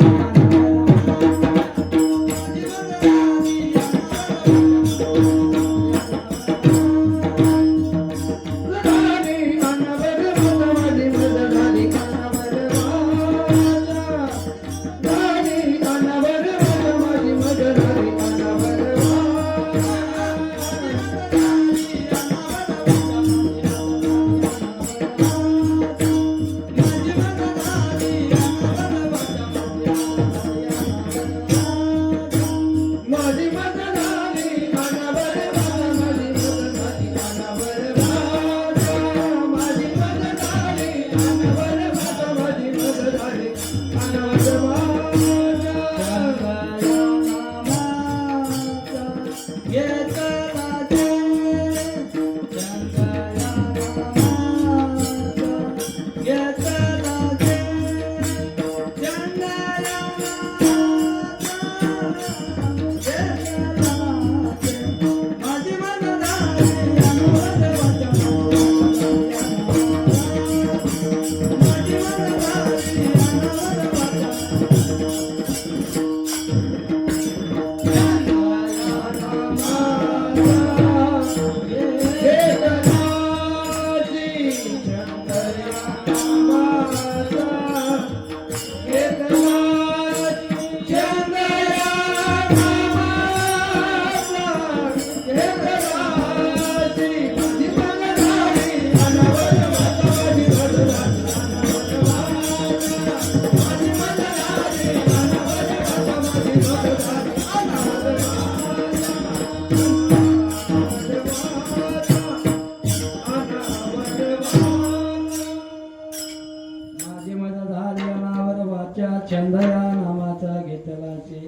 छंद या नामाचा घेतलाचे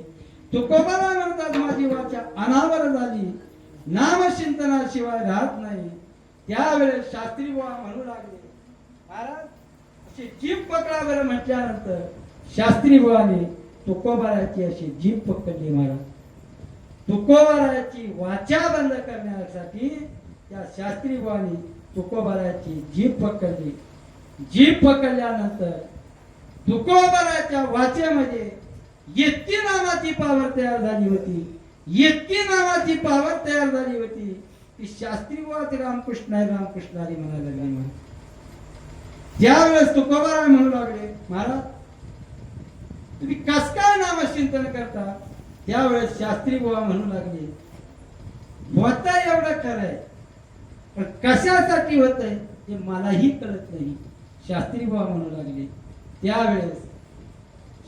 तुकोबाला म्हणतात माझी वाचा अनावर झाली नाम चिंतनाशिवाय राहत नाही त्यावेळेस शास्त्री बुवा म्हणू लागले महाराज अशी जीभ पकडा बरं म्हटल्यानंतर शास्त्री बुवाने तुकोबाराची अशी जीभ पकडली महाराज तुकोबाराची वाचा बंद करण्यासाठी त्या शास्त्री बुवाने तुकोबाराची जीभ पकडली जीभ पकडल्यानंतर तुकोबाराच्या वाचेमध्ये इतकी नामाची पावर तयार झाली होती इतकी नामाची पावर तयार झाली होती की शास्त्री बुवा रामकृष्ण हरी म्हणायला लागले त्यावेळेस तुकोबाराय म्हणू लागले महाराज तुम्ही कस काय नामचिंतन करता त्यावेळेस शास्त्री बुवा म्हणू लागले होता एवढं खरंय पण कशासाठी होतंय ते मलाही कळत नाही शास्त्री बुवा म्हणू लागले त्यावेळेस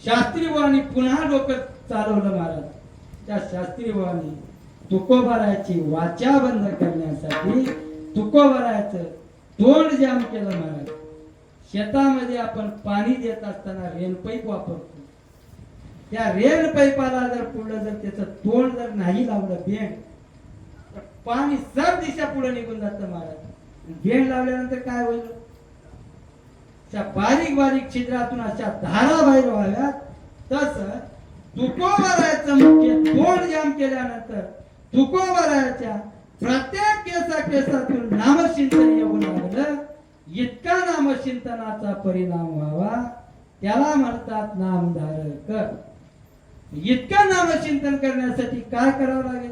शास्त्री बुवांनी पुन्हा डोकं चालवलं महाराज त्या शास्त्री बुवांनी तुकोबारायची वाचा बंद करण्यासाठी तुकोबारायचं तोंड जाम केलं महाराज शेतामध्ये आपण पाणी देत असताना रेनपाईप वापरतो त्या रेन पाईपाला जर पुढलं जर त्याचं तोंड जर नाही लावलं बेंड तर पाणी सब दिशा पुढे निघून जातं महाराज बेंड लावल्यानंतर काय होईल त्या बारीक बारीक छिद्रातून अशा धारा बाहेर व्हाव्यात तस तुकोबारायचं मुख्य तोंड जाम केल्यानंतर तुकोबारायच्या प्रत्येक केसातून नामचिंतन येऊन लागलं इतका नामचिंतनाचा परिणाम व्हावा त्याला म्हणतात नामधारक इतकं नामचिंतन करण्यासाठी काय करावं लागेल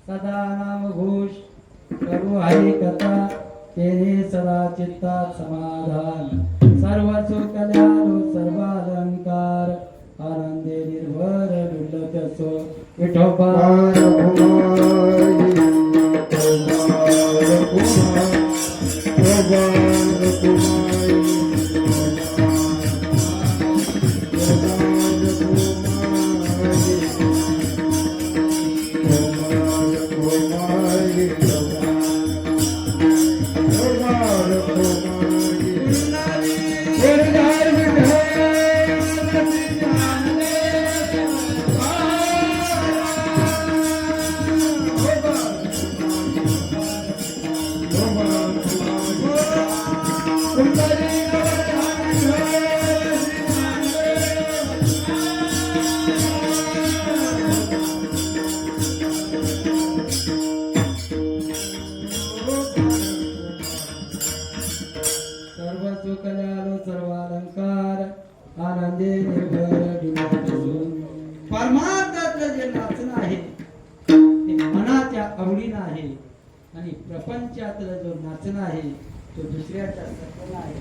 सदा नाम घोष करू हरी कथा तेने सदा चित्तात समाधान सर्व सुख कल्याण सर्व अलंकार आनंदे निर्भर डुलत सो विठोबा परमार्थातलं जे नाचणं आहे ते मनाच्या आवडीनं आहे आणि प्रपंचातलं जो नाचणं आहे तो दुसऱ्याच्या सल्ल्यानं आहे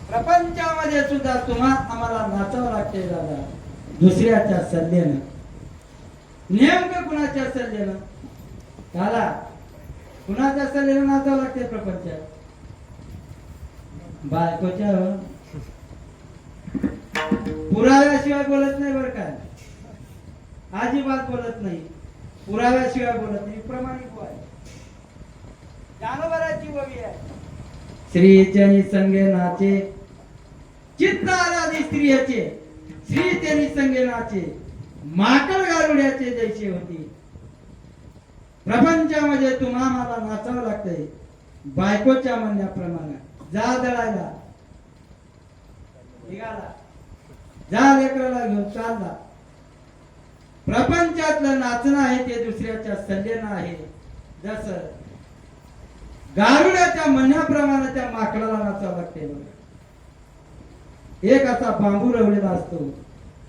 प्रपंचामध्ये सुद्धा आम्हाला नाचावं लागते दादा दुसऱ्याच्या सल्ल्यानं नेमकं कुणाच्या सल्ल्यानं दादा कुणाच्या सल्ल्यानं नाचावं लागते प्रपंचात बायकोच्या पुराव्याशिवाय बोलत नाही बरं काय अजिबात बोलत नाही पुराव्याशिवाय बोलत नाही प्रमाणिक आहे जानवराची वगी आहे श्री जनी संगे नाचे चित्त आराधी स्त्रियाचे श्री जनी संगे नाचे माकड गारुड्याचे जैसे होती प्रपंचामध्ये तुम्हाला नाचावं लागतंय बायकोच्या म्हणण्याप्रमाणे जा दळायला निघाला जा लेकराला घेऊन चालला प्रपंचातलं नाचणं आहे ते दुसऱ्याच्या सल्ल्यानं आहे जसं गारुड्याच्या म्हणण्याप्रमाणे त्या माकडाला नाचावं लागते एक असा बांबू रवलेला असतो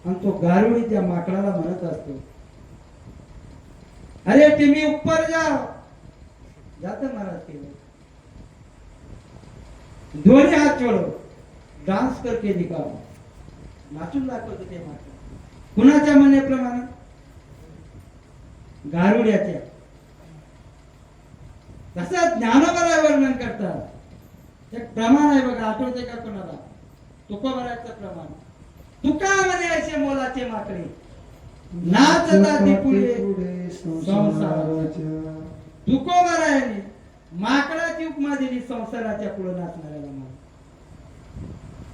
आणि तो गारुडी त्या माकडाला म्हणत असतो अरे तुम्ही ऊपर जाओ जात महाराज केलं दोन्ही हात छोड़ो डान्स करके दिखाओ नाचून दाखवतो ते माकड कुणाच्या म्हणण्याप्रमाणे गारुड्याच्या तसं ज्ञानोबराय वर्णन करतात एक प्रमाण आहे बघा आठवते का कोणाला तुकोबरायचं प्रमाण तुका म्हणे असे मोलाचे माकडे नाचता ती पुढे संसाराच्या तुकोबरायाने माकडाची उपमा दिली संसाराच्या पुढे नाचणाऱ्याला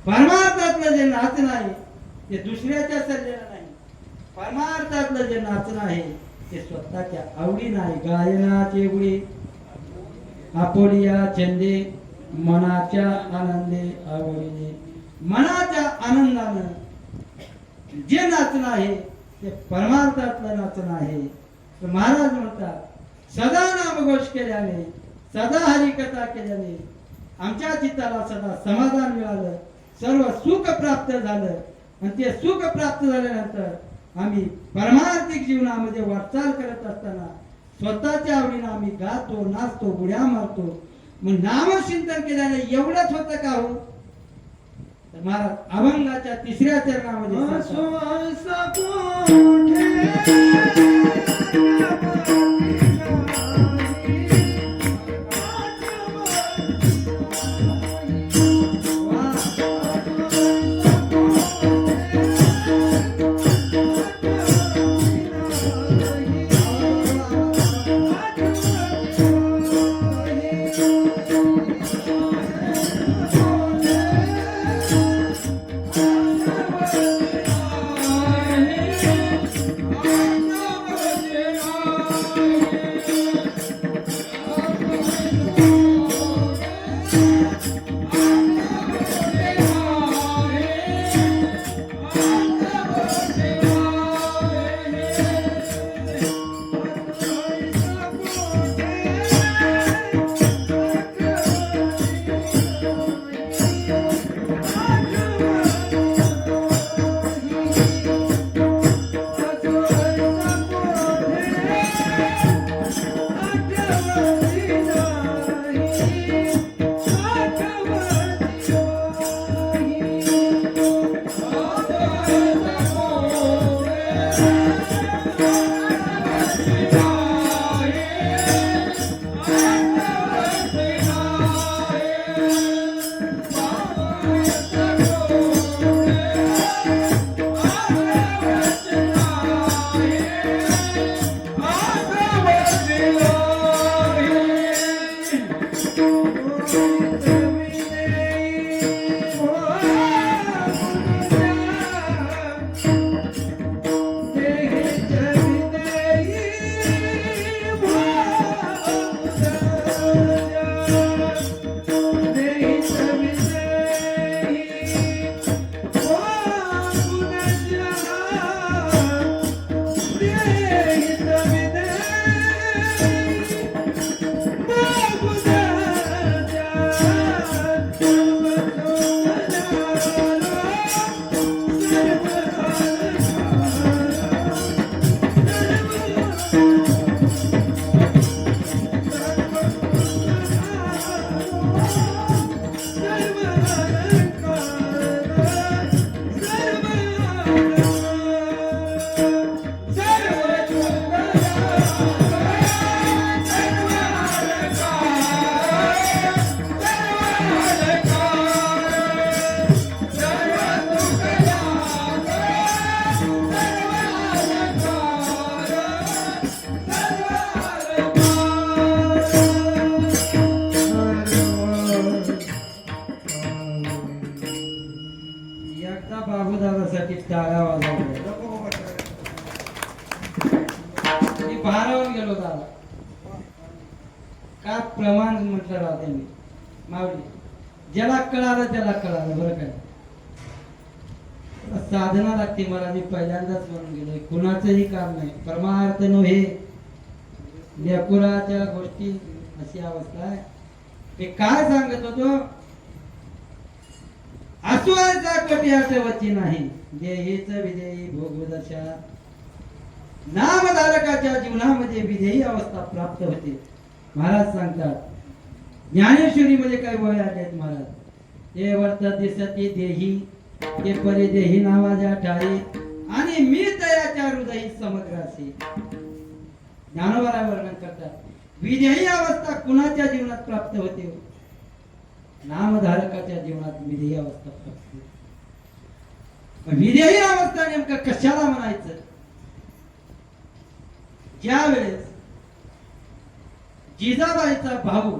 परमार्थातलं जे नाचणं आहे ते दुसऱ्याच्या सल्ल्यानं नाही. परमार्थातलं जे नाचणं आहे ते स्वतःच्या आवडीनं आहे. गायनाचे गुणी आपोलिया छंदे मनाच्या आनंदे आवडीने. मनाच्या आनंदानं जे नाचणं आहे ते परमार्थातलं नाचणं आहे. तर महाराज म्हणतात सदा नामघोष केल्याने सदा हरिकथा केल्याने आमच्या चित्ताला सदा समाधान मिळालं, सर्व सुख प्राप्त झालं. आणि ते सुख प्राप्त झाल्यानंतर आम्ही परमार्थिक जीवनामध्ये वाटचाल करत असताना स्वतःच्या आवडीनं आम्ही गातो, नाचतो, बुड्या मारतो. मग नामचिंतन केल्याने एवढंच होतं का हो? तर महाराज अभंगाच्या 3ऱ्या चरणामध्ये सांगतात, बाबूदादासाठी टाळ्या वाजवल्या. मी भारावून गेलो दादा. का प्रमाण म्हटलं राव त्यांनी मावली. ज्याला कळालं त्याला कळालं. बरं काय साधना लागते. मला मी पहिल्यांदाच म्हणून गेलोय. कुणाचंही काम नाही. परमार्थ नव्हे लेकुराच्या गोष्टी अशी अवस्था आहे. ते काय सांगत होतो, आसुवाचा कोट्याच वची नाही देहीच विदेही भोगदशा. नामधारकाच्या जीवनामध्ये विदेही अवस्था प्राप्त होते. महाराज सांगतात ज्ञानेश्वरी मध्ये काय वय आले महाराज. ते वर्त दिसती देही ते परी देही नावाच्या ठाई आणि मी तयाच्या हृदयी समग्रासी. ज्ञानोबा वर्णन करतात विदेही अवस्था कुणाच्या जीवनात प्राप्त होते. नामधारकाच्या जीवनात विदेही अवस्था प्राप्त होते. विदेही अवस्था नेमकं कशाला म्हणायचं. ज्या वेळेस जिजाबाईचा भाऊ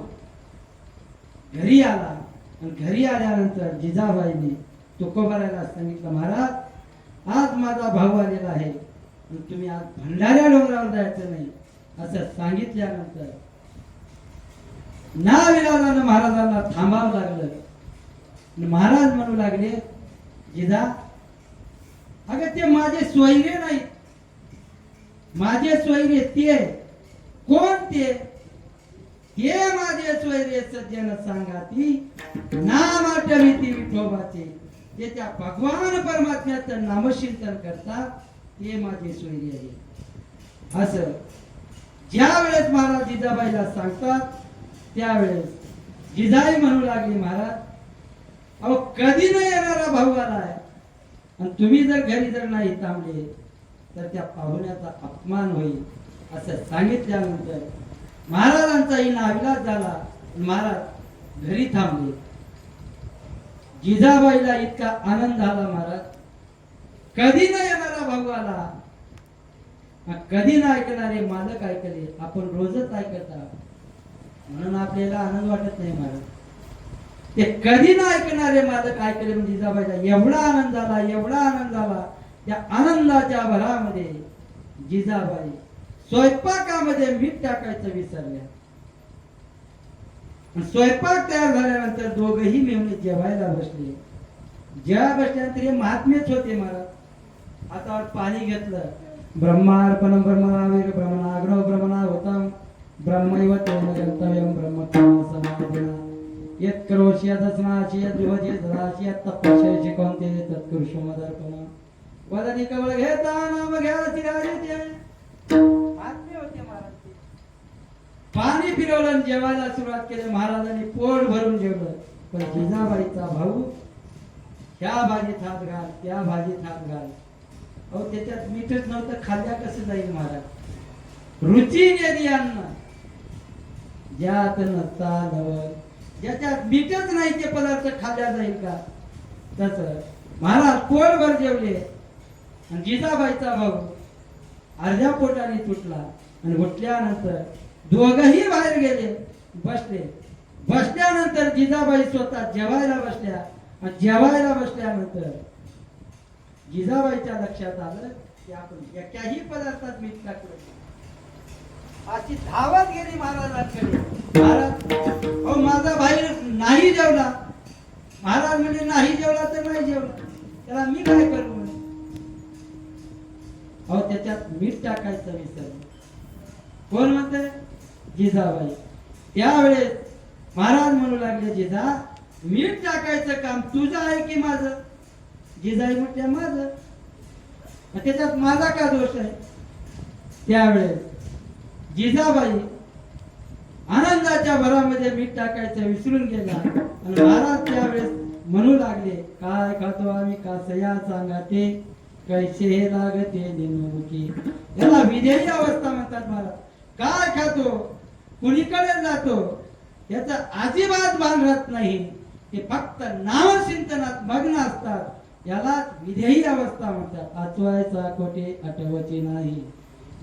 घरी आला आणि घरी आल्यानंतर जिजाबाईने तुकोबारायला सांगितलं, महाराज आज माझा भाऊ आलेला आहे आणि तुम्ही आज भंडाऱ्या डोंगरावर जायचं नाही असं सांगितल्यानंतर नाविलाजानं महाराजांना थांबावं लागलं आणि महाराज म्हणू लागले जिजा अगं ते माझे सोयरे नाहीत, माझे सोयरे ते कोण ते माझे सोयरे सज्जन सांगाती नाम आठविती विठोबाचे ते त्या भगवान परमात्म्याचं नामचिंतन करतात ते माझे सोयरे आहे असं ज्या वेळेस महाराज जिजाबाईला सांगतात त्यावेळेस जिजाई म्हणू लागली महाराज अहो कधी न येणारा भाऊ आलाय आणि तुम्ही जर घरी जर नाही थांबले तर त्या पाहुण्याचा अपमान होईल असं सांगितल्यानंतर महाराजांचाही नाविलाज झाला. महाराज घरी थांबले. जिजाबाईला इतका आनंद झाला महाराज कधी न येणारा भाऊ आला, कधी न ऐकणारे मालक ऐकले. आपण रोजच ऐकत आहोत म्हणून आपल्याला आनंद वाटत नाही महाराज. ते कधी न ऐकणारे मालक ऐकले म्हणजे जिजाबाईला एवढा आनंद झाला, एवढा आनंद झाला. त्या आनंदाच्या भरामध्ये जिजाबाई स्वयंपाकामध्ये मीठ टाकायचं विसरल्या. स्वयंपाक तयार झाल्यानंतर दोघही मेहुणे जेवायला बसले. जेव्हा बसल्यानंतर हे महात्मेच होते महाराज. हातावर पाणी घेतलं. ब्रह्मार्पणं ब्रह्मणावीर ब्रह्मणाग्रह ब्रह्मणा होतम ब्रह्मैव तेन गंतव्यं ब्रह्मकर्म समाधिना यत् करोषि यदस्नासि यद्विभजे ददासि यत्तपस्यसि शिकवन्ते तत्कुरुषो मदर्पणं वदति कवळ घेता नाम घ्यासी राजिते. आत्मे होते महाराज. पाणी फिरवलं आणि जेवायला सुरुवात केली. महाराजांनी पोट भरून जेवलं. पण जिजाबाईचा भाऊ ह्या भाजीत हात घाल, त्या भाजीत हात घाल. अहो त्याच्यात मीठच नव्हतं, खाल्ल्या कसं जाईल महाराज. रुची नेली अन्न ज्यात नसता नवल, ज्याच्यात मीठच नाही ते पदार्थ खाल्ल्या जाईल का तस महाराज पोटभर जेवले. आणि जिजाबाईचा भाऊ अर्ध्या पोटाने तुटला आणि उठल्यानंतर दोघही बाहेर गेले बसले. बसल्यानंतर जिजाबाई स्वतः जेवायला बसल्या. आणि जेवायला बसल्यानंतर जिजाबाईच्या लक्षात आलं की आपण एकाही पदार्थात मीठ टाकलं. अशी धावत गेली महाराजांकडे. महाराज अहो माझा भाई नाही जेवला. महाराज म्हणजे नाही जेवला तर नाही जेवला, त्याला मी काय करू. अहो त्याच्यात मीठ टाकायचं विसरलं. कोण म्हणते जिजाबाई. त्यावेळेस महाराज म्हणू लागले जिजा मीठ टाकायचं काम तुझं आहे की माझं. जिजाई म्हटल्या माझं. त्याच्यात माझा का दोष आहे. त्यावेळेस जिजाबाई आनंदाच्या भरामध्ये मीठ टाकायचं विसरून गेला. आणि महाराज त्यावेळेस म्हणू लागले काय खातो आम्ही कासया सांगा ते कैसे हे लागते नेमकी. याला विधेयी अवस्था म्हणतात महाराज. काय खातो कुणीकडे जातो याचा अजिबात भान राहत नाही. ते फक्त नामचिंतनात मग्न असतात. याला विधेयी अवस्था म्हणतात. आचवायचा कोठे आठवचे नाही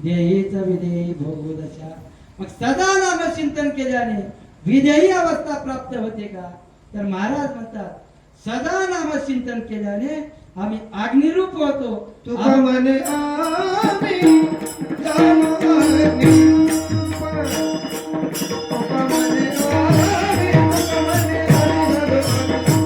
देहीच विधेयी भोगू दशा. मग सदा नामचिंतन केल्याने विधेयी अवस्था प्राप्त होते का तर महाराज म्हणतात सदा नामचिंतन केल्याने आम्ही अग्निरूप होतो. तुका म्हणे आम्ही जाणू अग्निरूप. तुका म्हणे आम्ही, तुका म्हणे तुका म्हणे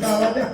आवाज द्या.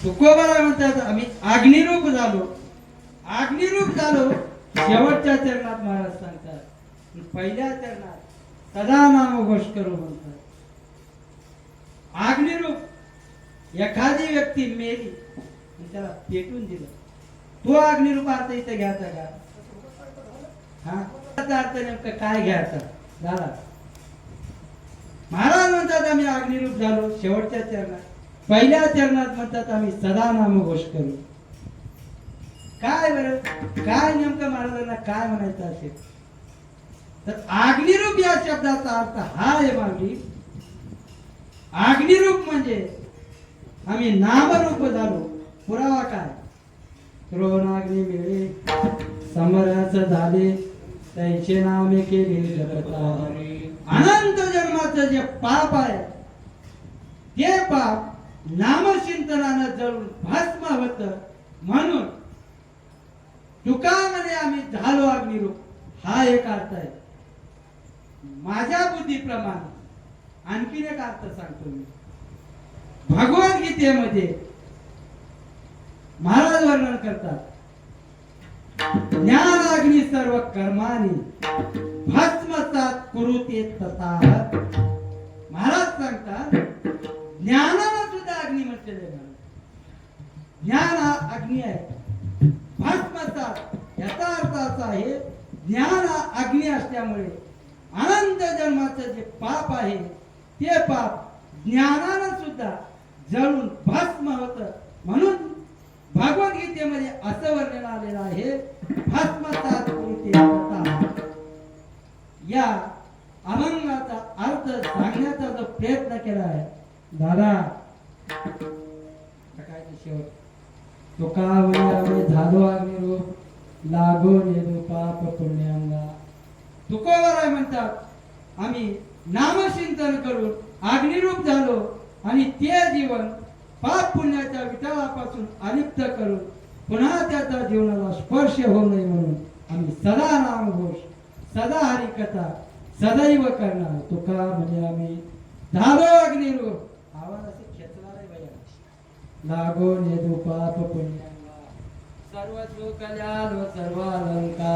तुकोबाला म्हणतात आम्ही अग्निरूप झालो. अग्निरूप झालो शेवटच्या चरणात महाराज सांगतात. पहिल्या चरणात सदा नाम घोष करू म्हणतात. अग्निरूप एखादी व्यक्ती मेली त्याला पेटून दिलं, तो अग्निरूप अर्थ इथे घ्यायचा का? हा त्याचा अर्थ नेमकं काय घ्यायचा झाला? महाराज म्हणतात आम्ही अग्निरूप झालो शेवटच्या चरणात. पहिल्या चरणात म्हणतात आम्ही सदा नाम घोष करू. काय बरं, काय नेमकं महाराजांना काय म्हणायचं असेल तर अग्निरूप या शब्दाचा अर्थ हा आहे मागणी. अग्निरूप म्हणजे आम्ही नामरूप झालो. पुरावा काय? द्रोणाग्नी मिळे समरस झाले त्यांचे नामे केले जगतावरी. अनंत जन्माचं जे पाप आहे ते पाप नामचिंतनानं जळून भस्म होत. म्हणून तुका म्हणे आम्ही झालो अग्निरूप. हा एक अर्थ आहे. माझ्या बुद्धीप्रमाणे आणखीन एक अर्थ सांगतो मी. भगवद्गीतेमध्ये महाराज वर्णन करतात ज्ञानाग्नी सर्व कर्मानी भस्मसात कुरुते तथा. महाराज सांगतात ज्ञानाला सुद्धा अग्नी म्हटलेले आहे. ज्ञान हा अग्नी आहे. भस्मसात याचा अर्थ असा आहे ज्ञान हा अग्नी असल्यामुळे अनंत जन्माचं जे पाप आहे ते पाप ज्ञानानं सुद्धा जळून भस्म होत. म्हणून भगवद्गीतेमध्ये असं वर्णन आलेलं आहे, भस्मसात कुरुते तथा. या अभंगाचा अर्थ सांगण्याचा जो प्रयत्न केला आहे दादा, काय ते शेवट, तो का वयावे झालो अग्निरूप, लागो नेदो पाप पुण्यांगा. तुकोबाराय म्हणतात, आम्ही नामचिंतन करून अग्निरूप झालो आणि ते जीवन पाप पुण्याच्या विटाळापासून अलिप्त करून पुन्हा त्याचा जीवनाला स्पर्श होऊ नये म्हणून आम्ही सदा नामघोष, सदा हरिकथा सदैव करणार. तुका म्हणजे आम्ही झालो अग्निरूप. आवाज असे खेचला रे बाया. लागो नेदो पाप पुण्यांगा, सर्व सुख ल्यालो सर्व अलंकार.